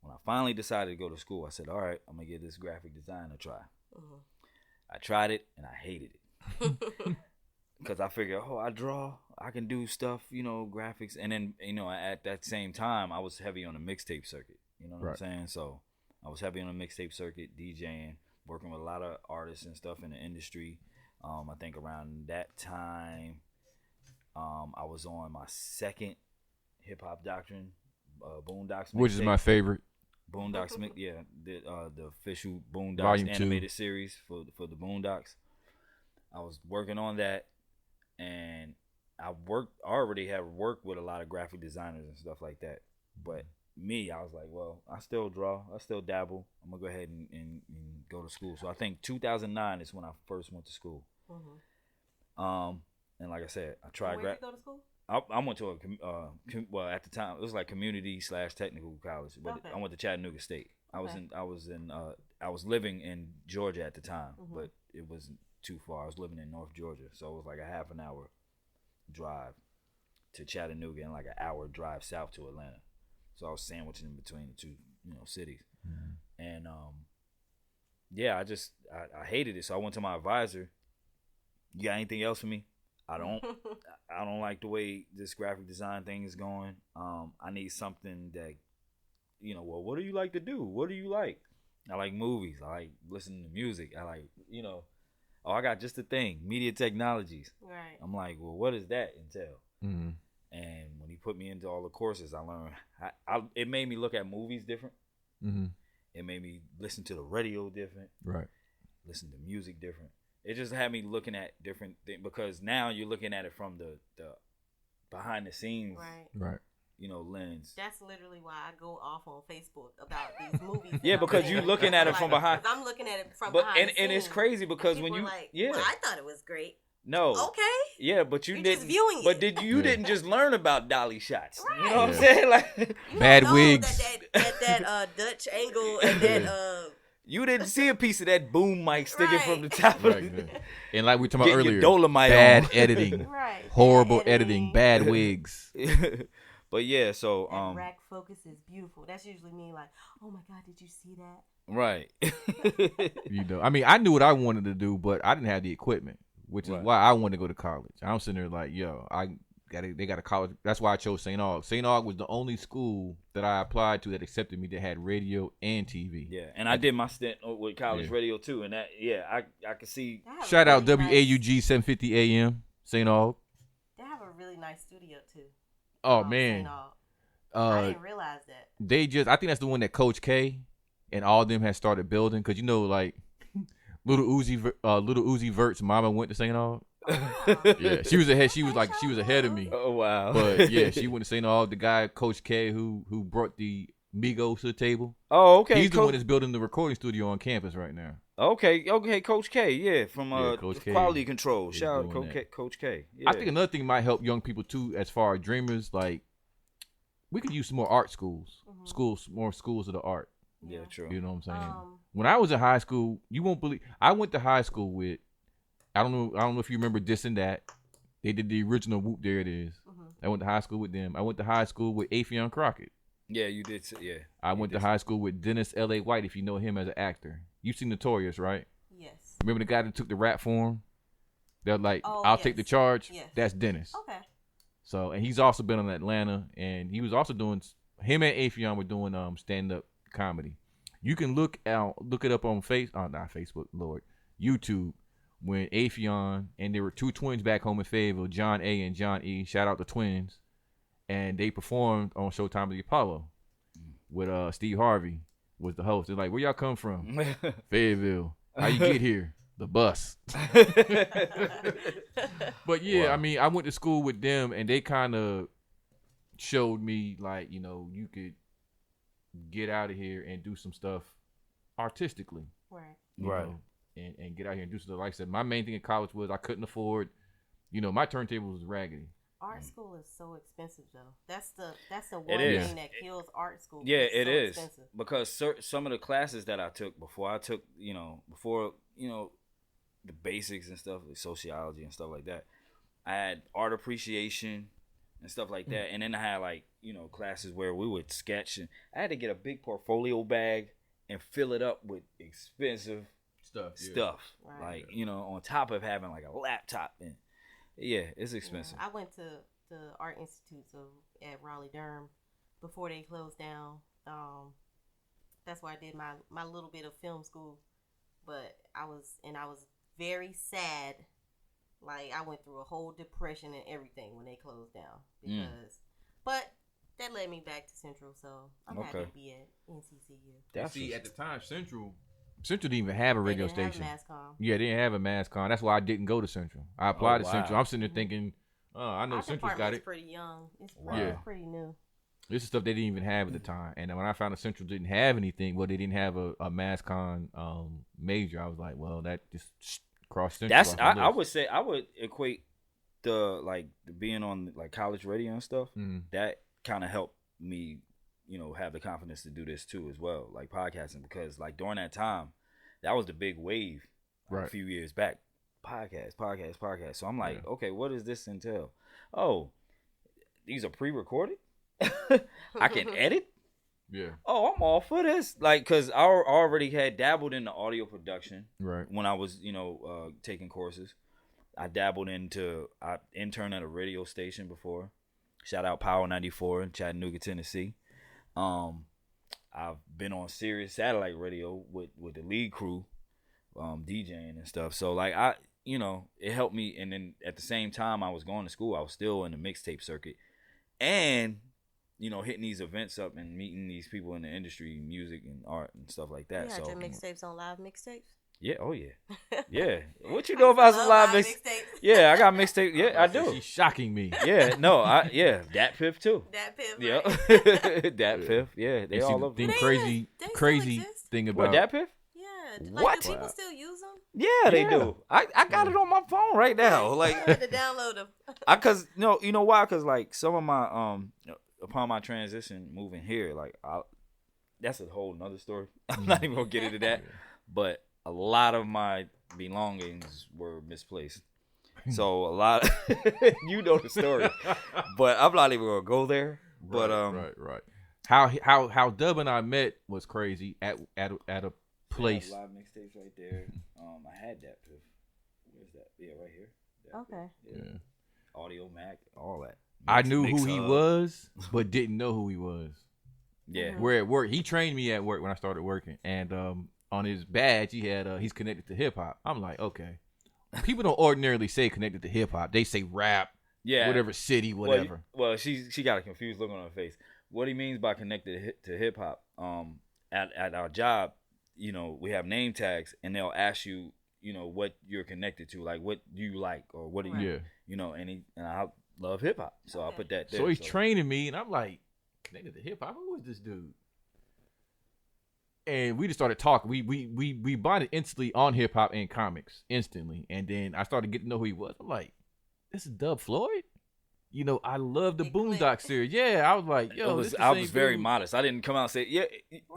When I finally decided to go to school, I said, all right, I'm gonna give this graphic design a try. I tried it and I hated it. Because I figured, I draw, I can do stuff, you know, graphics. And then, you know, at that same time, I was heavy on the mixtape circuit. You know what I'm saying? So I was heavy on the mixtape circuit, DJing, working with a lot of artists and stuff in the industry. I think around that time, I was on my second Hip Hop Doctrine, Boondocks.
Which is my favorite.
Boondocks, the official Boondocks
Volume
animated
2.
series for the Boondocks. I was working on that. And I already had worked with a lot of graphic designers and stuff like that. But me, I was like, well, I still draw. I still dabble. I'm going to go ahead and go to school. So I think 2009 is when I first went to school. And like I said, I tried.
Where did you go to school?
I went to well, at the time, it was like community/technical college. But I went to Chattanooga State. I was living in Georgia at the time, but it wasn't too far. I was living in North Georgia, so it was like a half an hour drive to Chattanooga and like an hour drive south to Atlanta. So I was sandwiching in between the two, you know, cities. And I hated it. So I went to my advisor. You got anything else for me? I don't like the way this graphic design thing is going. I need something that, you know, well, what do you like to do? What do you like? I like movies. I like listening to music. I like, you know. I got just the thing, media technologies. Right. I'm like, well, what does that entail? And when he put me into all the courses, I learned. It made me look at movies different. It made me listen to the radio different.
Right.
Listen to music different. It just had me looking at different things because now you're looking at it from the behind the scenes.
Right.
You know, lens.
That's literally why I go off on Facebook about these movies.
Yeah, because you're looking at it from behind.
I'm looking at it from behind.
And it's crazy because when you,
well, I thought it was great.
No.
Okay.
Yeah, but you
You're
didn't.
Just viewing it.
But didn't just learn about dolly shots?
Right.
You know what I'm saying? Like
bad wigs.
That Dutch angle and that
You didn't see a piece of that boom mic sticking from the top of it.
And like we talked about earlier,
Dolomite
bad
on.
editing, horrible editing, bad wigs.
But yeah, so
that rack focus is beautiful. That's usually me like, oh my God, did you see that?
Right.
You know, I mean, I knew what I wanted to do, but I didn't have the equipment, which is why I wanted to go to college. I'm sitting there like, yo, they got a college. That's why I chose St. Aug. St. Aug was the only school that I applied to that accepted me that had radio and TV.
Yeah, and I did my stint with college radio too, and that I could see.
Shout out WAUG 750 AM St. Aug.
They have a really nice studio too.
Oh man,
I didn't realize that.
I think that's the one that Coach K and all of them had started building because you know like little Uzi Vert's mama went to St. Aug. Yeah, she was ahead. She was ahead of me.
Oh wow!
But yeah, she went to St. Aug. The guy Coach K who brought the Migos to the table.
Oh okay.
He's the one that's building the recording studio on campus right now.
Okay, Coach K, yeah, from
Coach K.
Quality Control. Shout out Coach K. Yeah.
I think another thing might help young people too, as far as dreamers, like we could use some more art schools, more schools of the art.
Yeah, true.
You know what I'm saying? When I was in high school, you won't believe I went to high school with. I don't know if you remember This and That. They did the original Whoop. There it is. I went to high school with them. I went to high school with Affion Crockett.
Yeah, you did. Yeah.
I went to high school with Dennis L.A. White, if you know him as an actor. You've seen Notorious, right?
Yes.
Remember the guy that took the rap for him? They're like,
Oh,
I'll
yes.
take the charge.
Yes.
That's Dennis.
Okay.
So, and he's also been on Atlanta, and he was also doing, him and Afion were doing stand-up comedy. You can look it up on not Facebook, Lord, YouTube, when Afion, and there were two twins back home in Fayetteville, John A. and John E. Shout out the twins. And they performed on Showtime of the Apollo with Steve Harvey was the host. They're like, where y'all come from? Fayetteville. How you get here? The bus. But yeah, wow. I mean, I went to school with them, and they kind of showed me, like, you know, you could get out of here and do some stuff artistically.
Right.
Right. And get out here and do stuff. Like I said, my main thing in college was I couldn't afford, you know, my turntable was raggedy.
Art school is so expensive, though. That's the one thing that kills art school.
Yeah,
it is expensive.
Because some of the classes that I took before the basics and stuff, like sociology and stuff like that, I had art appreciation and stuff like that, and then I had, like, you know, classes where we would sketch, and I had to get a big portfolio bag and fill it up with expensive stuff. Right. Like, you know, on top of having like a laptop, and yeah, it's expensive.
I went to the art institutes at Raleigh-Durham before they closed down. That's where I did my little bit of film school, but I was very sad. Like, I went through a whole depression and everything when they closed down but that led me back to Central, so I'm happy to be at NCCU.
See, at the time, Central didn't even have a radio station.
Have a MassCom.
Yeah, they didn't have a MassCom. That's why I didn't go to Central. I applied to Central. I'm sitting there thinking, I know Central's got it.
It's pretty young. It's pretty new.
This is stuff they didn't even have at the time. And when I found out Central didn't have anything, they didn't have a MassCon major, I was like, well, that just crossed Central.
I would say, I would equate the being on like college radio and stuff. That kind of helped me, you know, have the confidence to do this too as well, like podcasting, because like during that time, that was the big wave a few years back. Podcast. So I'm like, okay, what does this entail? Oh, these are pre-recorded. I can edit.
Yeah.
Oh, I'm all for this. Like, cause I already had dabbled in the audio production.
Right.
When I was, you know, taking courses, I interned at a radio station before. Shout out Power 94 in Chattanooga, Tennessee. I've been on Sirius satellite radio with the lead crew, DJing and stuff. So like it helped me. And then at the same time I was going to school, I was still in the mixtape circuit, and you know, hitting these events up and meeting these people in the industry, music and art and stuff like that.
You had your mixtapes on live mixtapes?
Yeah, oh yeah. Yeah. What you know about some live mixtapes? Yeah, I got mixtape. Yeah, I do.
She's shocking me.
Yeah, no, Dat Piff too.
Dat Piff.
Yeah. Dat Piff. Yeah, they all over.
The crazy thing about
what, Dat Piff?
Yeah. Like, do people still use them?
Yeah, they do. I got it on my phone right now. Like,
I had to download them.
Cause no, you know why? Cause like some of my upon my transition moving here, like that's a whole nother story. I'm not even gonna get into that, but a lot of my belongings were misplaced. So a lot, you know the story, but I'm not even gonna go there. But
right. How Dub and I met was crazy at a place.
Live mixtapes right there. I had that. Where's that? Yeah, right here.
Okay.
Yeah. Audio Mac, all that.
I knew who he was, but didn't know who he was.
Yeah.
Where at work, he trained me at work when I started working, and on his badge he had he's connected to hip hop. I'm like, okay. People don't ordinarily say connected to hip hop. They say rap, whatever city, whatever.
Well, she got a confused look on her face. What he means by connected to hip hop, at our job, you know, we have name tags, and they'll ask you, you know, what you're connected to, like what do you like, or what do you, you know, and I love hip hop, so I put that there.
So he's training me, and I'm like, connected to hip hop. Who is this dude? And we just started talking. We bonded instantly on hip hop and comics instantly, and then I started getting to know who he was. I'm like, this is Dub Floyd. You know, I love the Boondock series. Yeah, I was like, yo,
I was very modest. I didn't come out and say, yeah,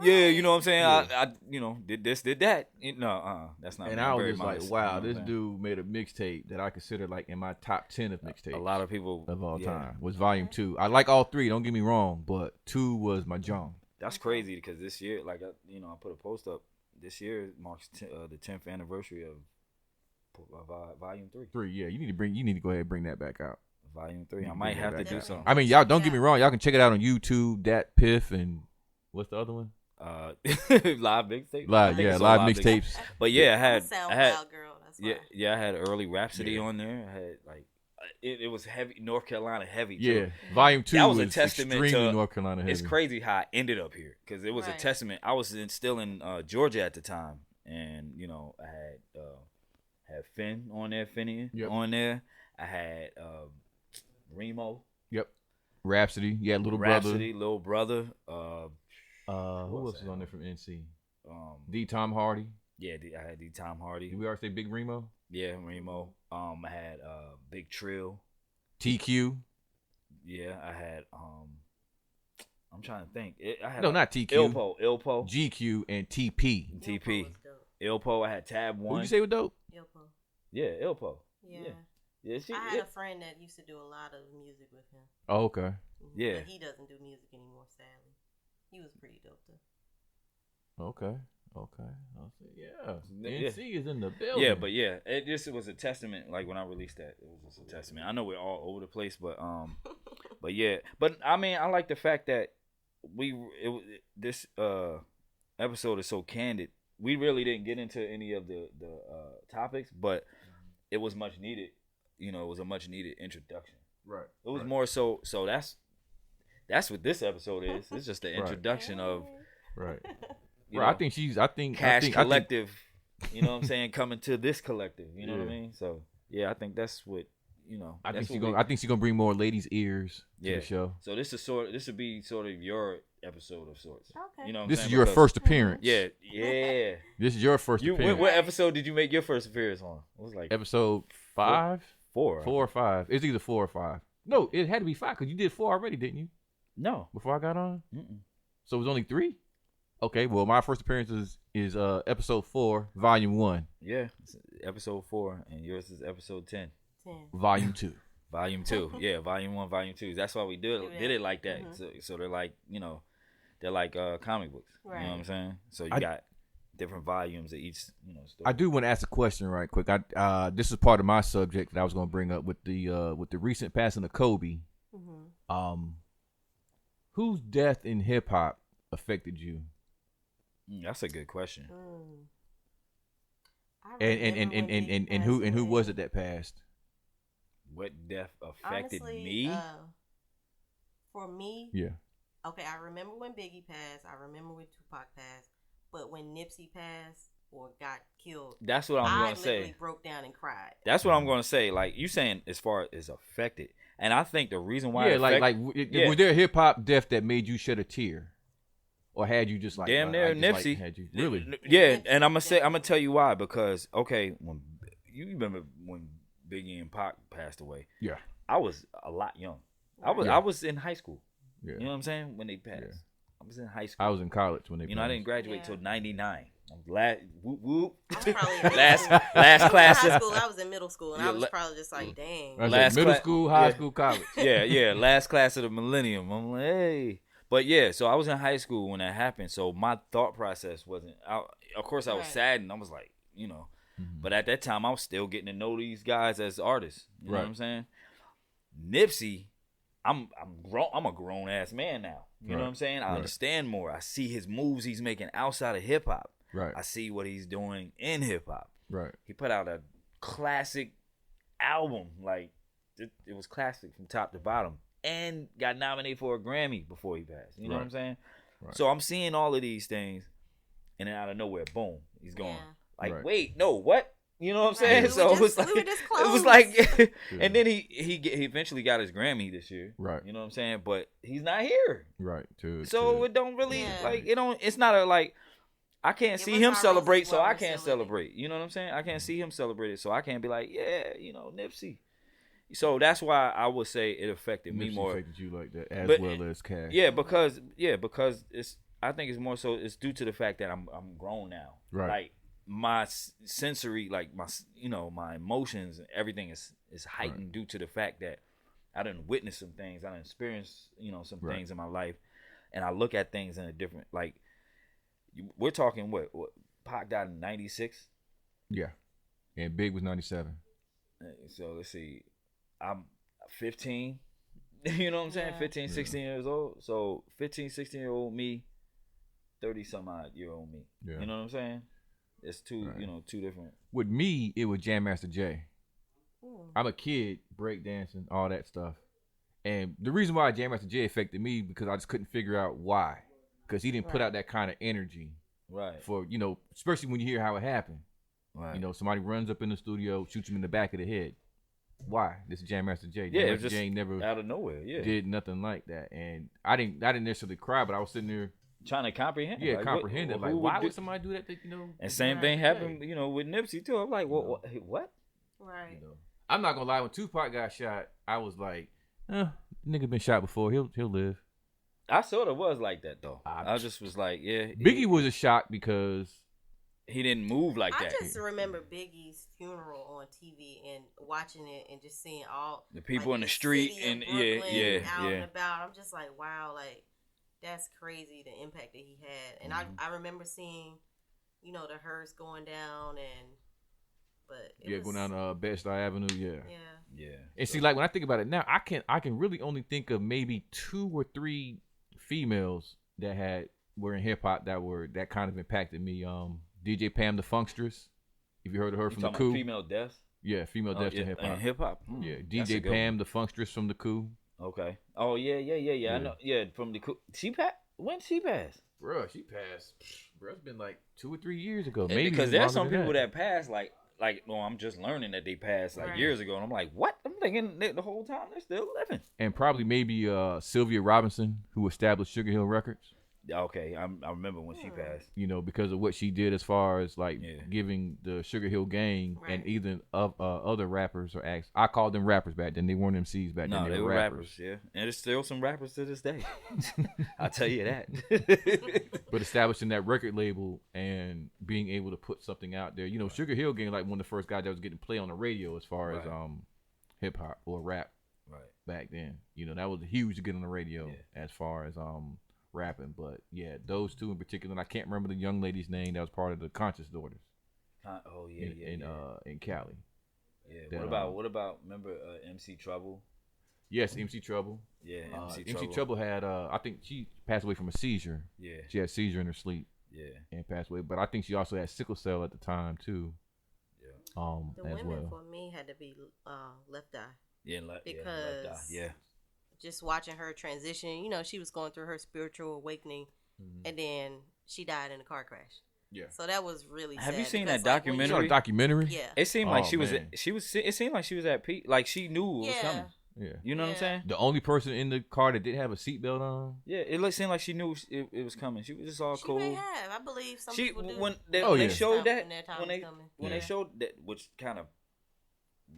you know what I'm saying? Yeah. I you know, did this, did that. No, that's not.
And I was just modest, like, wow, this dude made a mixtape that I consider like in my top 10 of mixtapes.
A lot of people
of all time was Volume 2. I like all 3. Don't get me wrong, but 2 was my jam.
That's crazy because this year, like, I put a post up. This year marks the 10th anniversary of Volume 3.
3, yeah. You need to go ahead and bring that back out.
Volume 3. I might have to do something.
I mean, y'all don't get me wrong. Y'all can check it out on YouTube. Dat Piff and what's the other one?
Live mixtapes.
Live mixtapes.
But yeah, I had
girl. That's
yeah, I had early Rhapsody on there. I had like it was heavy, North Carolina heavy. Too.
Yeah, Volume 2
that was a
was
testament
extremely
to
North Carolina heavy.
It's crazy how I ended up here because it was a testament. I was still in Georgia at the time, and you know I had Finn on there, on there. I had Remo.
Yep. Rhapsody. Yeah, Little
Brother.
Who else was on there from NC? D. Tom Hardy.
Yeah, I had D. Tom Hardy.
Did we already say Big Remo?
Yeah, Remo. I had Big Trill.
TQ.
Yeah, I had I'm trying to think.
Not TQ.
Ilpo.
GQ and TP.
Ilpo. I had Tab 1.
Who'd you say was dope?
Ilpo.
Yeah, Ilpo.
Yeah.
Yeah,
I had a friend that used to do a lot of music with him.
Oh, okay.
Yeah.
But he doesn't do music anymore, sadly. He was pretty dope though.
Okay. Yeah. NC is in the building.
Yeah, but yeah, it was a testament. Like when I released that, it was just a testament. I know we're all over the place, but but yeah, but I mean, I like the fact that this episode is so candid. We really didn't get into any of the topics, but it was much needed. You know, it was a much needed introduction.
Right.
It was more so that's what this episode is. It's just the introduction of
right. I think
Cash Collective. You know what I'm saying? Coming to this collective. You know what I mean? So yeah, I think that's what
I think she's gonna bring more ladies' ears to the show.
So this would be sort of your episode of sorts.
Okay.
You know,
this is your first appearance.
Yeah.
This is your first appearance.
What episode did you make your first appearance on? It was like
episode 5,
4
or 5. It's either 4 or 5. No, it had to be 5 because you did 4 already, didn't you?
No,
before I got on.
Mm-mm.
So it was only 3. Okay, well, my first appearance is episode 4, volume 1.
Yeah, episode 4, and yours is episode 10.
Volume 2.
Volume 2. Yeah, volume 1, volume 2. That's why we did it like that.
Mm-hmm.
So they're like, they're like comic books.
Right.
You know what I'm saying? So you got different volumes of each, story.
I do want to ask a question right quick. This is part of my subject that I was going to bring up with the recent passing of Kobe.
Mm-hmm.
Whose death in hip hop affected you?
That's a good question.
And who was it that passed?
What death affected me?
For me,
yeah.
Okay, I remember when Biggie passed. I remember when Tupac passed. But when Nipsey passed or got killed,
that's what I'm going to say.
I literally broke down and cried.
That's what I'm going to say. Like you saying, as far as affected, and I think the reason why,
was there a hip hop death that made you shed a tear, or had you just like
damn near Nipsey?
Had you really?
Yeah, and I'm gonna tell you why, because when you remember when Biggie and Pac passed away,
yeah,
I was a lot young. I was in high school. Yeah. You know what I'm saying? When they passed, I was in high school.
I was in college when they.
You know, I didn't graduate till '99. I'm glad. Whoop whoop.
last
class.
High school. I was in middle school, and I was probably just like, dang.
Middle school, high school, college.
Yeah. Last class of the millennium. I'm like, hey. But yeah, so I was in high school when that happened. So my thought process wasn't. Of course, I was saddened. I was like, but at that time, I was still getting to know these guys as artists. You know what I'm saying? Nipsey, I'm grown. I'm a grown ass man now. You know what I'm saying? I understand more. I see his moves he's making outside of hip hop.
Right.
I see what he's doing in hip hop.
Right.
He put out a classic album. Like it was classic from top to bottom, and got nominated for a Grammy before he passed. You know what I'm saying? Right. So I'm seeing all of these things, and then out of nowhere, boom, he's going. Like, wait, no, what? You know what I'm saying? So it was like, and then he eventually got his Grammy this year.
Right.
You know what I'm saying? But he's not here.
Right.
So it don't really it's not a like. I can't see him celebrate, so I can't celebrate. You know what I'm saying? I can't see him celebrate it, so I can't be like, Nipsey. So that's why I would say it affected me more.
Affected you like that, as well as Cash.
Yeah, because it's. I think it's more so. It's due to the fact that I'm grown now.
Right.
Like my sensory, like my emotions and everything is heightened due to the fact that I didn't witness some things. I didn't experience some things in my life, and I look at things in a different we're talking what Pac died in 96.
Yeah. And Big was 97.
So let's see. I'm 15. You know what I'm saying?
Yeah.
15, 16 years old. So 15, 16-year-old me, 30-some-odd-year-old me.
Yeah.
You know what I'm saying? It's two,
Right.
you know, two different.
With me, it was Jam Master Jay.
Ooh.
I'm a kid, breakdancing, all that stuff. And the reason why Jam Master Jay affected me because I just couldn't figure out why. Because he didn't put out that kind of energy.
Right.
For, you know, especially when you hear how it happened.
Right.
You know, somebody runs up in the studio, shoots him in the back of the head. Why? This is Jam Master Jay.
Yeah,
Jam
it
Master
was
Jay
just
never
out of nowhere. Yeah.
did nothing like that. And I didn't necessarily cry, but I was sitting there
Trying to comprehend.
Yeah,
like,
comprehend it. Like,
who
why
do-
would somebody do that? You know,
And same thing happened, you know, with Nipsey too. I'm like, what?
Right.
You know, I'm not gonna lie. When Tupac got shot, I was like, nigga been shot before. He'll live.
I sort of was like that though. I just was like, yeah.
Biggie was a shock because
he didn't move like that.
I just remember Biggie's funeral on TV and watching it and just seeing all
The people
like,
in the street
city of
and
Brooklyn out
yeah.
and about. I'm just like, wow, like that's crazy the impact that he had. And I remember seeing, you know, the hearse going down but it was,
going down Bed-Stuy Avenue,
yeah.
And see, like when I think about it now, I can really only think of maybe 2 or 3 females that were in hip hop that kind of impacted me. DJ Pam the Funkstress, if you heard of her from the Coup.
Female deaths.
Yeah, female deaths in hip hop.
Hip hop.
Yeah, DJ Pam the Funkstress from the Coup.
Okay. Oh yeah. I know. Yeah, from the Coup. She passed. When she passed?
Bruh, she passed. Bruh, it's been like 2 or 3 years ago.
And
Maybe
because there's some
longer than
people that passed like no, I'm just learning that they passed like years ago, and I'm like, what? I'm thinking the whole time they're still living.
And probably maybe Sylvia Robinson, who established Sugar Hill Records.
Okay, I remember when she passed.
You know, because of what she did as far as like giving the Sugar Hill Gang and even of other rappers or acts. I called them rappers back then. They weren't MCs back then.
They were rappers. Yeah, and there's still some rappers to this day. I'll tell you that.
But establishing that record label and being able to put something out there, you know, Sugar Hill Gang like one of the first guys that was getting play on the radio as far as hip hop or rap.
Right.
Back then, you know, that was huge to get on the radio as far as rapping. But yeah, those two in particular, and I can't remember the young lady's name that was part of the Conscious Daughters. In Cali.
Yeah.
That,
what about remember MC Trouble?
Yes, MC Trouble.
Yeah,
MC Trouble had I think she passed away from a seizure.
Yeah.
She had a seizure in her sleep.
Yeah.
And passed away. But I think she also had sickle cell at the time too.
Yeah.
The
as
women
well.
for me had to be Left Eye.
Yeah,
because
Left Eye.
just watching her transition, you know, she was going through her spiritual awakening, and then she died in a car crash.
Yeah.
So that was really.
Have
sad
you seen
because,
that documentary?
You saw the documentary?
Yeah.
It seemed like
man.
It seemed like she was at peak. Like she knew it was coming.
Yeah.
You know what I'm saying?
The only person in the car that didn't have a seatbelt on.
Yeah, it seemed like she knew it was coming. She was just all cool.
May have. I believe some people do.
When they showed that when they showed that, which kind of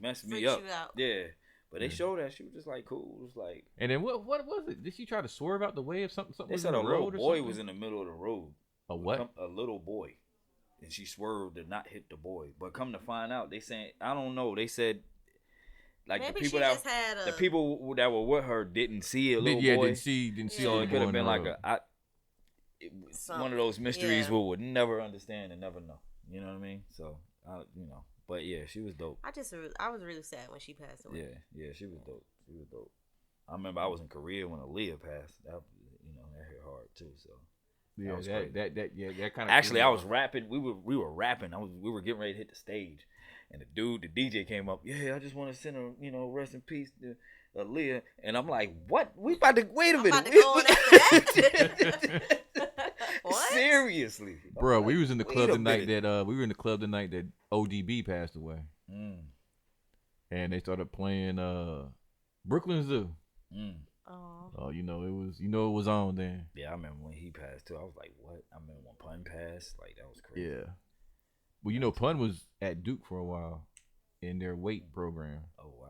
messed me
Freaks
up.
you out.
Yeah. But they showed that she was just like cool. It was like.
And then what was it? Did she try to swerve out the way of something?
They
was
said
in
a
the
little
road or
boy
something?
was in the middle of the road.
A what?
A little boy, and she swerved to not hit the boy. But come to find out, they saying I don't know. They said like
Maybe
the people
she
that
just had
the people that were with her didn't see a little boy.
Didn't see.
So it could have been like
Something.
one of those mysteries we would never understand and never know. You know what I mean? So but yeah, she was dope.
I was really sad when she passed away.
Yeah, she was dope. I remember I was in Korea when Aaliyah passed. That hit hard too. So
yeah, that kind of.
Actually, I was rapping. We were rapping. We were getting ready to hit the stage, and the DJ came up. Yeah, I just want to send her, rest in peace to Aaliyah. And I'm like, what? We about to wait a minute.
About to go on after that. What?
Seriously,
bro. We was in the club the night that ODB passed away, and they started playing Brooklyn Zoo. Oh, it was on then.
Yeah, I remember when he passed too. I was like, what? I remember when Pun passed. Like that was crazy.
Yeah. Well, Pun was at Duke for a while in their weight program.
Oh wow.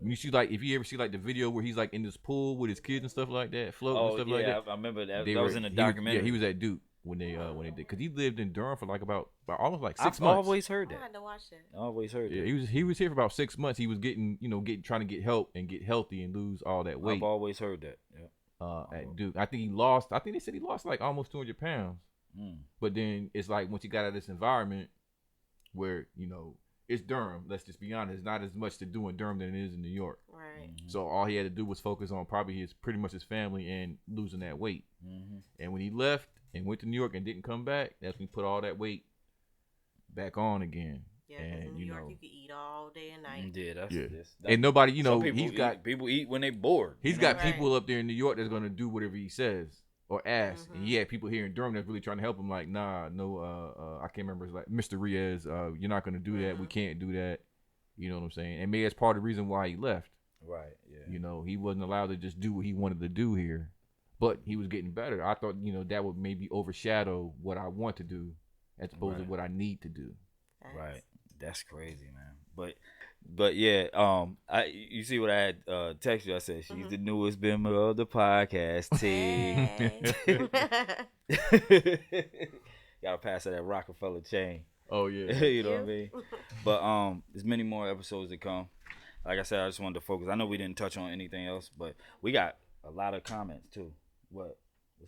You see, like, if you ever see like the video where he's like in this pool with his kids and stuff like that, floating and stuff like that.
I remember that. That was in the documentary.
He was at Duke when they did, because he lived in Durham for like about almost like 6 months.
I've always heard that.
I had to watch that.
I always heard that.
Yeah, he was here for about 6 months. He was trying to get help and get healthy and lose all that weight.
I've always heard that. Yeah.
At Duke, I think they said he lost like almost 200 pounds. But then it's like once he got out of this environment where it's Durham. Let's just be honest. It's not as much to do in Durham than it is in New York.
Right.
Mm-hmm.
So all he had to do was focus on probably pretty much his family and losing that weight.
Mm-hmm.
And when he left and went to New York and didn't come back, that's when he put all that weight back on again.
Yeah, because
and
in New York you can eat all day and night.
Yeah, that's
and nobody,
some
he's got
people eat when they bored.
He's got people up there in New York that's gonna do whatever he says or ask. And he had people here in Durham that's really trying to help him. Like, nah, no, I can't remember. It's like Mr. Riaz, you're not gonna do that. We can't do that. You know what I'm saying? And maybe that's part of the reason why he left.
Right. Yeah.
He wasn't allowed to just do what he wanted to do here, but he was getting better. I thought, that would maybe overshadow what I want to do as opposed to what I need to do.
Right. That's crazy, man. But yeah, you see what I had texted you? I said she's the newest member of the podcast team. Gotta pass her that Rockefeller chain.
Oh yeah.
You know what I mean? But there's many more episodes to come. Like I said, I just wanted to focus. I know we didn't touch on anything else, but we got a lot of comments too. What's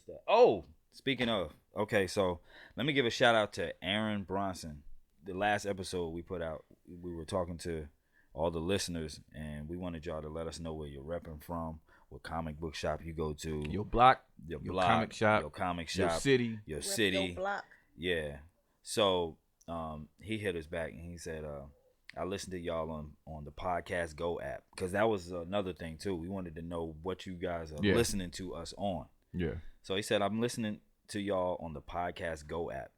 that? Oh, speaking of, okay, so let me give a shout out to Aaron Bronson. The last episode we put out, we were talking to all the listeners, and we wanted y'all to let us know where you're repping from, what comic book shop you go to,
your block,
your
comic shop,
your
city,
your city.
Block.
Yeah. So he hit us back and he said, I listened to y'all on the Podcast Go app, because that was another thing too. We wanted to know what you guys are listening to us on.
Yeah.
So he said, I'm listening to y'all on the Podcast Go app.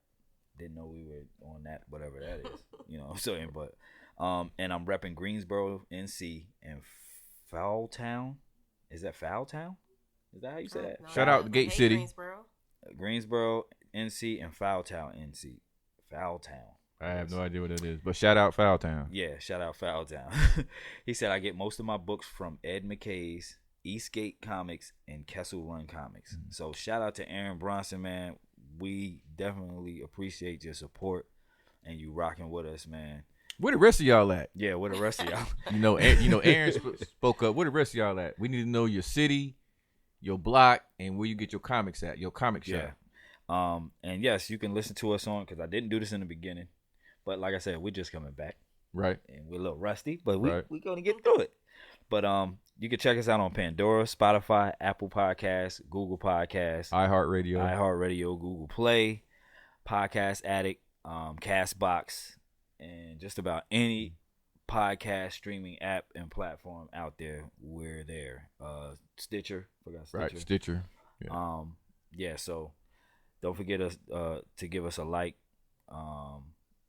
Didn't know we were on that, whatever that is. You know what I'm saying? But and I'm repping Greensboro, NC, and Foultown. Is that Foultown? Is that how you say that?
No,
Shout out to Gate City.
Greensboro, NC, and Foultown, NC. Foultown.
I have no idea what that is, but shout out Foultown.
Yeah, shout out Foultown. He said, I get most of my books from Ed McKay's, Eastgate Comics, and Kessel Run Comics. So shout out to Aaron Bronson, man. We definitely appreciate your support and you rocking with us, man.
Where the rest of y'all at?
Yeah, where the rest of y'all?
Aaron spoke up. Where the rest of y'all at? We need to know your city, your block, and where you get your comics at, your comic shop.
Yeah. And yes, you can listen to us on, because I didn't do this in the beginning, but like I said, we're just coming back.
Right.
And we're a little rusty, but we're going to get through it. But you can check us out on Pandora, Spotify, Apple Podcasts, Google Podcasts, iHeartRadio, Google Play, Podcast Addict, Castbox, and just about any podcast streaming app and platform out there. We're there. Stitcher, forgot Stitcher.
Right, Stitcher.
Yeah. So don't forget us to give us a like,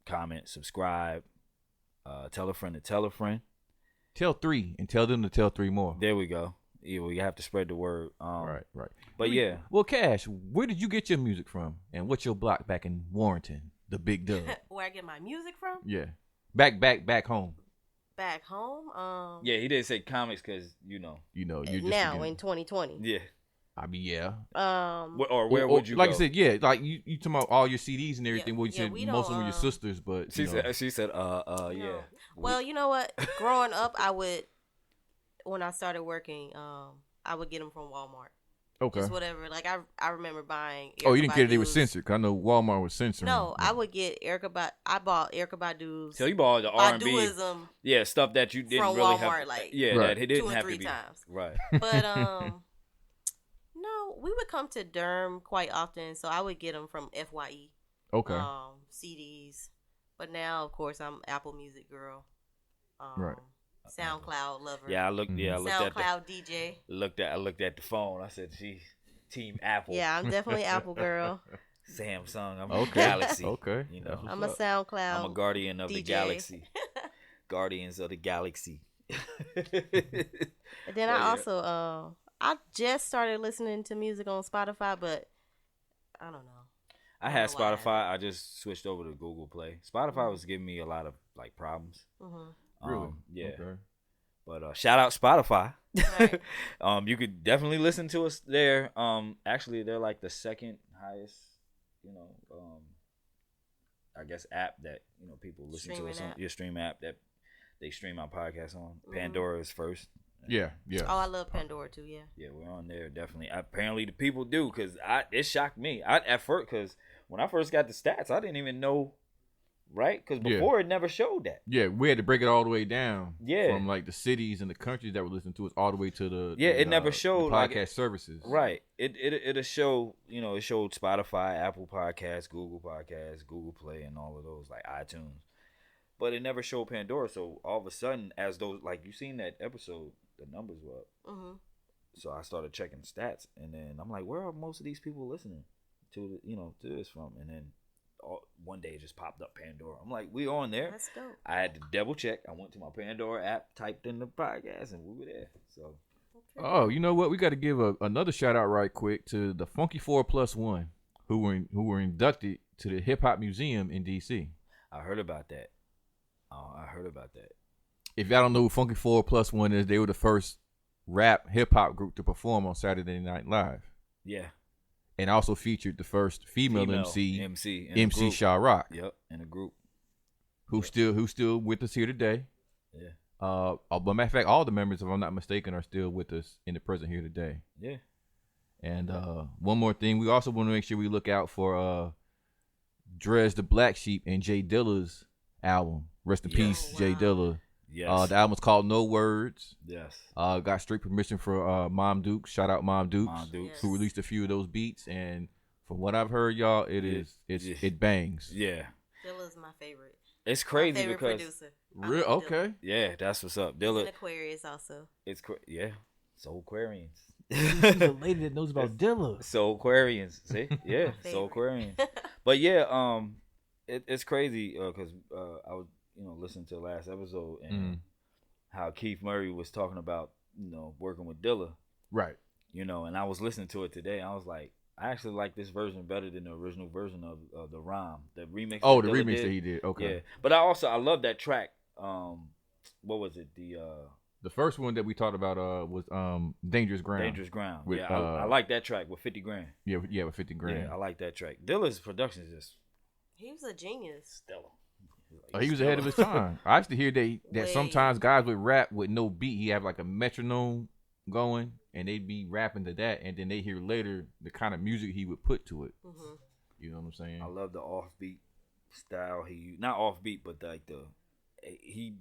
comment, subscribe, tell a friend to tell a friend.
Tell 3 and tell them to tell 3 more.
There we go. Yeah, we have to spread the word.
Right.
But yeah.
Well, Cash, where did you get your music from? And what's your block back in Warrenton, the Big Dub?
Where I get my music from?
Yeah. Back home.
Back home?
Yeah, he didn't say comics because,
you're just
now in 2020.
Yeah.
I mean, yeah.
Where would you
like
go?
I said, yeah, like you talking about all your CDs and everything. Well, you said
we
most of
don't,
them were your sisters, but
she said, yeah.
Well, you know what? Growing up, when I started working, I would get them from Walmart.
Okay.
Just whatever. Like I remember buying.
Oh, you didn't care that they were censored? 'Cause I know Walmart was censoring.
No, I would get I bought Erykah Badu's.
So you bought the R&B.
Baduism.
Yeah, stuff that you didn't
from
really
Walmart,
have.
like
that it didn't
2 or
have
3
to be
times.
Right.
But no, we would come to Durham quite often, so I would get them from FYE.
Okay.
CDs, but now of course I'm Apple Music girl.
Right.
SoundCloud lover.
Yeah, I looked at
SoundCloud DJ.
I looked at the phone. I said, "She's Team Apple."
Yeah, I'm definitely Apple girl.
Samsung. I'm a Galaxy.
Okay.
You know,
I'm a SoundCloud.
I'm a guardian of
DJ.
the galaxy. Guardians of the Galaxy.
And then I also I just started listening to music on Spotify, but I don't know.
I had Spotify. I just switched over to Google Play. Spotify was giving me a lot of like problems.
Really?
Yeah.
Okay.
But shout out Spotify.
Right.
You could definitely listen to us there. Actually, they're like the second highest, I guess app that people listen to us on. Your stream app that they stream our podcast on. Pandora is first.
Yeah.
Oh, I love Pandora too. Yeah.
Yeah, we're on there definitely. Apparently, the people do because it shocked me. At first, because when I first got the stats, I didn't even know right? Because before it never showed that.
Yeah, we had to break it all the way down.
Yeah.
From like the cities and the countries that were listening to us all the way to the
it never showed
the podcast
like
services.
Right. It'll show, it showed Spotify, Apple Podcasts, Google Podcasts, Google Play, and all of those, like iTunes. But it never showed Pandora. So all of a sudden, as those, like you seen that episode, the numbers were up.
Mm-hmm.
So I started checking stats, and then I'm like, where are most of these people listening to this from? And then one day it just popped up Pandora. I'm like, we on there.
That's dope.
I had to double check. I went to my Pandora app, typed in the podcast, and we were there. So.
Oh, you know what? We got to give another shout out right quick to the Funky 4+1 who were inducted to the Hip Hop Museum in DC.
I heard about that.
If y'all don't know who Funky 4+1 is, they were the first rap hip hop group to perform on Saturday Night Live.
Yeah.
And also featured the first female MC C.R.E.A.M.
Yep, in a group.
Who's still with us here today.
Yeah.
But matter of fact, all the members, if I'm not mistaken, are still with us in the present here today.
Yeah.
And one more thing, we also want to make sure we look out for Drez the Black Sheep and Jay Dilla's album. Rest in peace, Jay Dilla.
Yes.
The album's called No Words.
Yes.
Got straight permission for Mom Dukes. Shout out Mom Dukes, who
Yes.
released a few of those beats. And from what I've heard, y'all, it bangs.
Yeah.
Dilla's my favorite.
It's crazy
my favorite
because
producer.
Real okay.
Yeah, that's what's up. Dilla.
And Aquarius also.
It's Soul Aquarians.
The lady that knows about Dilla.
Soul Aquarians. See? Yeah, Soul Aquarians. But yeah, it's crazy because I was listening to the last episode and how Keith Murray was talking about working with Dilla.
Right.
And I was listening to it today. I was like, I actually like this version better than the original version of the rhyme, the remix.
Oh, the remix that he did. Okay.
Yeah, but I love that track. What was it?
The first one that we talked about was Dangerous Ground.
Dangerous Ground.
With,
yeah, I like that track with 50 grand.
Yeah, with 50 grand.
Yeah, I like that track. Dilla's production is just.
He was a genius.
Stellar.
He was ahead of his time. I used to hear that sometimes guys would rap with no beat. He have like a metronome going, and they'd be rapping to that, and then they hear later the kind of music he would put to it.
Mm-hmm.
You know what I'm saying?
I love the offbeat style. Not offbeat, but like he.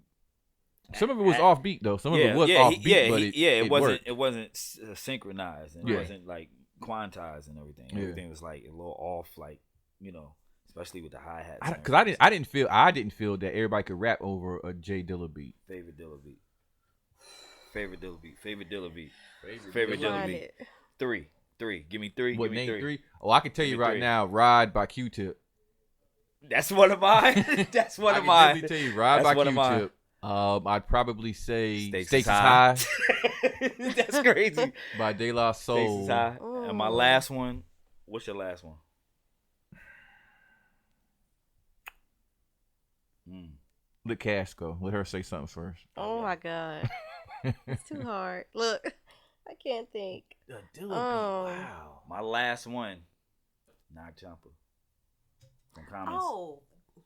Some of it was offbeat though. Some of it was offbeat, but
it wasn't synchronized, and it wasn't like quantized and everything. Everything was like a little off, like especially with the hi hats.
Because I didn't feel that everybody could rap over a Jay Dilla beat.
Favorite Dilla beat. Three. Give me three.
What,
give me
name
three.
Oh, I can tell you right now, Ride by Q-Tip.
That's one of mine. That's one of mine.
I can definitely tell you, Ride by Q-Tip. I'd probably say Stakes is High.
That's crazy.
By De La Soul.
Stakes is High. And my last one, what's your last one?
Let Cash go. Let her say something first.
Oh my God. It's too hard. Look, I can't think.
Wow. My last one, Knock Jumper. From Comments.
Oh.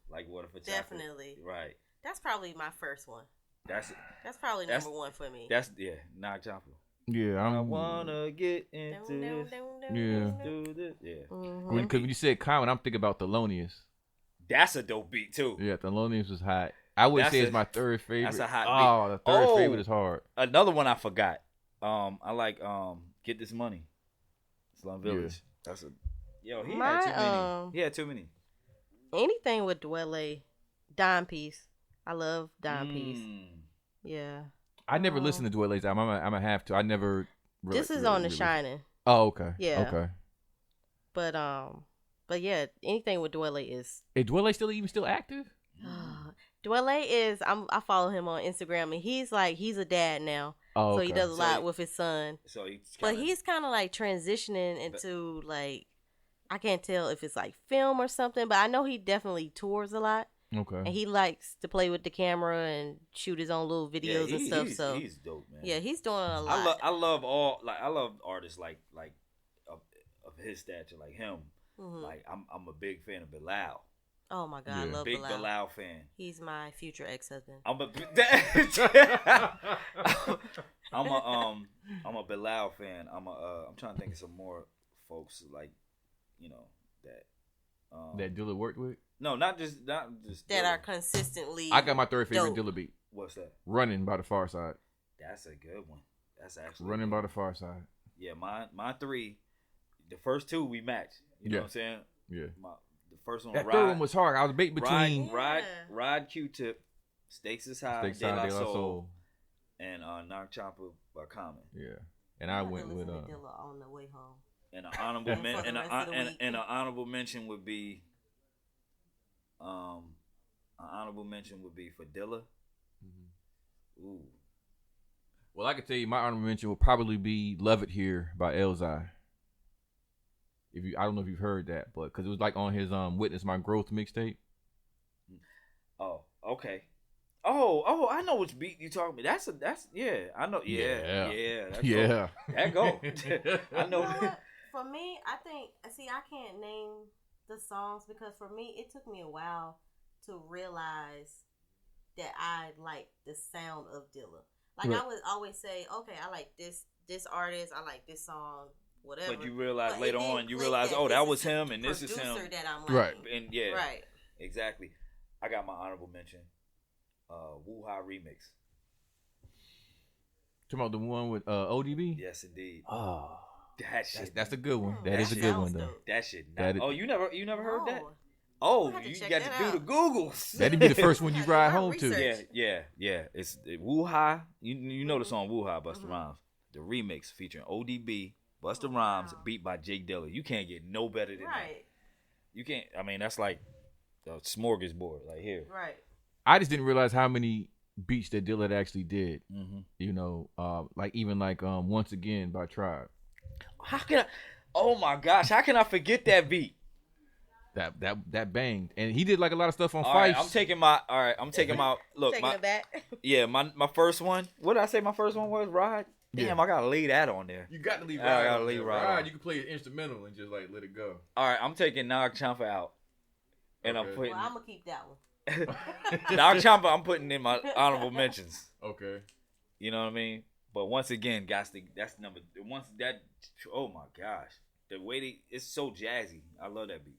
Like Water for Chocolate.
Definitely.
Right.
That's probably my first one.
That's
probably number one for me.
Knock Jumper.
Yeah,
I wanna get into this. Do this. Yeah.
Because when you said Common, I'm thinking about Thelonious.
That's a dope beat too.
Yeah, Thelonious was hot. I would say it's my third favorite.
That's a hot
beat. The third favorite is hard.
Another one I forgot. I like Get This Money. Slum Village.
Yeah.
That's he had too many. He had too many.
Anything with Dwele, Dime Piece. I love Dime Piece. Yeah.
I never listened to Dwele's album. I'm gonna have to. I never.
This is on The Shining.
Oh, okay.
Yeah.
Okay.
But yeah, anything with Dwele is.
Is Dwele still active?
Dwele is. I follow him on Instagram, and he's a dad now.
Oh, okay.
So he does a lot with his son.
So
he's kind of like transitioning into like, I can't tell if it's like film or something, but I know he definitely tours a lot.
Okay.
And he likes to play with the camera and shoot his own little videos and stuff. So
he's dope, man.
Yeah, he's doing a lot.
I love artists like of his stature, like him. Mm-hmm. Like I'm a big fan of Bilal.
Oh my God, I love
big
Bilal.
Bilal fan.
He's my future ex-husband.
I'm a Bilal fan. I'm trying to think of some more folks like that
That Dilla worked with?
No, not just
that
Dilla.
are consistently.
I got my third favorite
dope.
Dilla beat.
What's that?
Running by the Far Side.
That's a good one. That's actually
Running by the Far Side.
Yeah, my three. The first two we matched. You know what I'm saying?
Yeah.
The first one.
That third one was hard. I was debating between
Ride Q-Tip, Stakes is High, De La Soul, and Knock Chopper by Common.
Yeah, and I went with
Dilla on the way home.
And an honorable mention would be for Dilla. Mm-hmm. Ooh.
Well, I could tell you my honorable mention will probably be "Love It Here" by Elzhi. I don't know if you've heard that, but because it was like on his "Witness My Growth" mixtape.
Oh, okay. Oh, I know which beat you talking about. That's I know. Yeah. That go. I know.
You know what? For me, I think. See, I can't name the songs because for me, it took me a while to realize that I like the sound of Dilla. Like I would always say, okay, I like this artist, I like this song, whatever.
But you realize later on, that was him, and this is him.
That I'm liking.
Right.
And right, exactly. I got my honorable mention. Woo Ha remix.
Talking about the one with ODB?
Yes, indeed.
Oh,
that shit.
That's a good one. That is a good one though.
That shit. You never heard that?
Oh,
you got to do the Googles.
That'd be the first one you ride home to.
Yeah. It's Woo Ha. You know the song Woo Ha, Busta Rhymes. The remix featuring ODB, Busta Rhymes, beat by Jake Dilla. You can't get no better than that. You can't. I mean, that's like a smorgasbord like here.
Right.
I just didn't realize how many beats that Dilla actually did.
Mm-hmm.
You know, even Once Again by Tribe.
How can I? Oh my gosh! How can I forget that beat?
That banged, and he did like a lot of stuff on Fife.
Right, I'm taking my look.
Taking it back.
Yeah, my first one. What did I say? My first one was Ride. Damn, I gotta leave that on there.
You got to leave
Ride. I gotta leave Ride.
You can play an instrumental and just like let it go.
All right, I'm taking Nog Champa out, and I'm putting.
Well, I'm gonna keep that one.
Nog Champa, I'm putting in my honorable mentions.
Okay.
You know what I mean? But once again, that's number once that. Oh my gosh, the way it's so jazzy. I love that beat.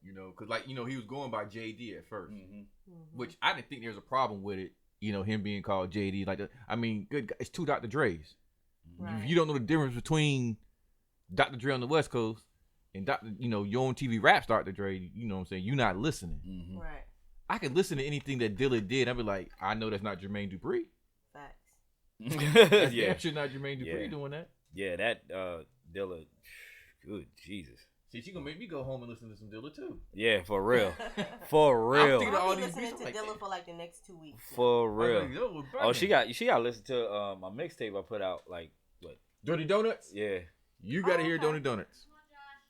You know, because he was going by JD at first, which I didn't think there was a problem with it. You know, him being called JD. It's two Dr. Dre's. Right. If you don't know the difference between Dr. Dre on the West Coast and your own TV rap Dr. Dre, you know what I'm saying? You're not listening.
Mm-hmm.
Right.
I could listen to anything that Dilla did. I'd be like, I know that's not Jermaine Dupri.
Facts.
That's sure not Jermaine Dupri doing that.
Yeah, that Dilla. Good Jesus.
See, she gonna make me go home and listen to some Dilla too.
Yeah, for real. For real.
I'll be listening to Dilla for like the next 2 weeks.
For real. She got to listen to my mixtape I put out like what?
Dirty Donuts?
Yeah.
You gotta hear Dirty Donuts.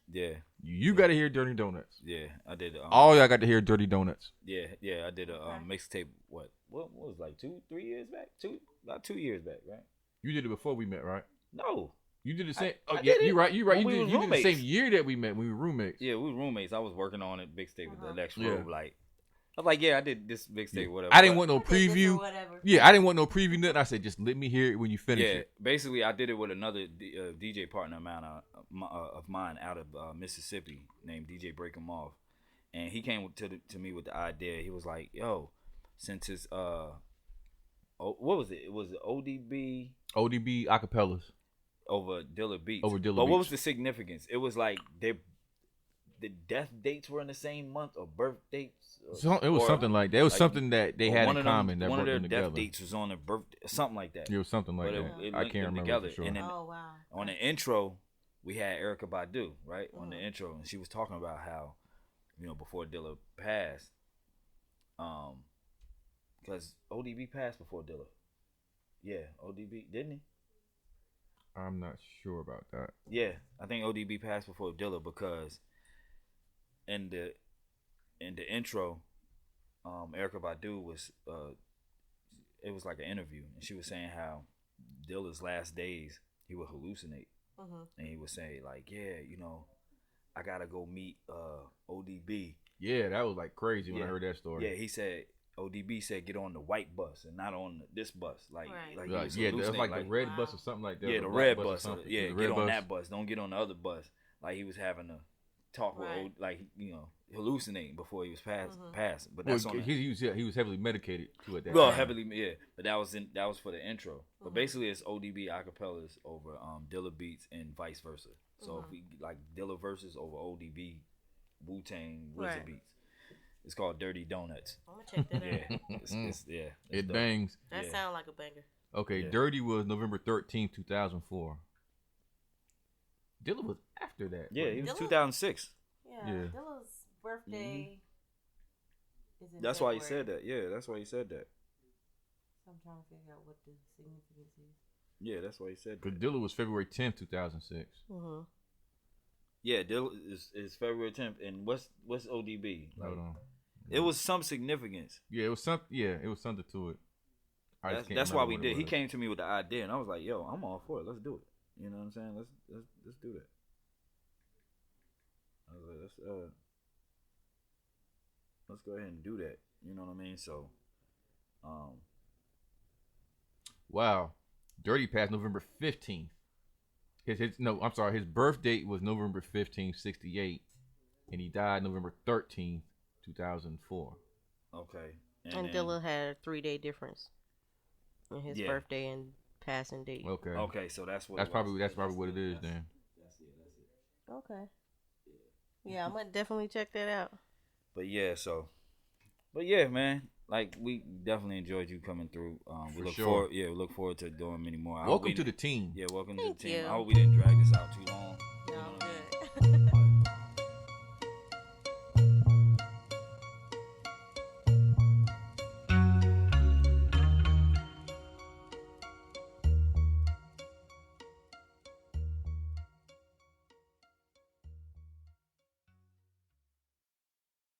Yeah.
You gotta hear Dirty Donuts.
Yeah, I did.
All y'all got to hear Dirty Donuts.
Yeah, I did a mixtape. What was like 2-3 years back? About 2 years back, right?
You did it before we met, right?
No.
You did the same.
You're
right. You did the same year that we met. We were roommates.
Yeah, we were roommates. I was working on it, mixtape with the next robe. Like, I was like, I did this mixtape, whatever.
I didn't want no preview. Yeah, I didn't want no preview. Nothing. I said, just let me hear it when you finish it.
Basically, I did it with another DJ partner of mine out of Mississippi named DJ Break 'Em Off, and he came to me with the idea. He was like, "Yo, since it's what was it? It was ODB
acapellas.
Over Dilla beats.
But
what was the significance? It was like the death dates were in the same month or birth dates.
It was something like that. It was something that they had in common. That
one of their
together.
death dates was on their birthday, something like that.
It was something like that. I can't remember
together.
for sure.
And then on the intro, we had Erykah Badu on the intro, and she was talking about how, before Dilla passed, because ODB passed before Dilla. Yeah, ODB didn't he?
I'm not sure about that.
Yeah, I think ODB passed before Dilla because in the intro, Erykah Badu was it was like an interview, and she was saying how Dilla's last days he would hallucinate, and he would say like, I gotta go meet ODB.
Yeah, that was like crazy when I heard that story.
Yeah, he said. ODB said get on the white bus and not on this bus. Like
that was like the red bus or something like that.
Yeah, the red bus. Yeah, get on that bus. Don't get on the other bus. Like he was having talk with
Right.
old, like hallucinating before he was passing. But
Well,
that's on
he was heavily medicated too at that
well,
time.
heavily, yeah. But that was for the intro. But basically, it's ODB acapellas over Dilla beats and vice versa. So if we like Dilla verses over ODB, Wu-Tang RZA beats, it's called Dirty Donuts.
I'm gonna check that out.
It
dope.
bangs.
That sounds like a banger.
Okay, Dirty was November 13th, 2004. Dilla was after that.
Yeah, he was
Dilla?
2006.
Yeah,
Yeah.
Dilla's birthday is in
That's why he
February.
said that. Yeah, that's why he said that.
So I'm trying to figure out what the significance is.
Yeah, that's why he said
Because
that.
Dilla was February 10th, 2006.
Yeah, Dilla is February 10th. And what's ODB? Like,
Hold on.
it was some significance.
Yeah, it was something. Yeah, it was something to it. I just can't
That's why
remember
we
what it
did. He
was.
came to me with the idea, and I was like, "Yo, I'm all for it. Let's do it." You know what I'm saying? Let's do that. I was like, let's go ahead and do that. You know what I mean? So,
Wow, Dirty passed November 15th. His birth date was November 15th, 68, and he died November 13th, 2004.
okay.
And
then-
Dilla had a 3-day difference in his
Yeah.
birthday and passing date.
Okay.
Okay, so that's what.
That's
it was.
probably what it is then.
Okay. Yeah, I'm gonna definitely check that out.
But yeah, man. Like we definitely enjoyed you coming through. We
For
look
sure.
forward. Yeah, we look forward to doing many more. I hope
Welcome
we-
to the team.
Yeah, welcome
Thank
to the team.
you.
I hope we didn't drag this out too long.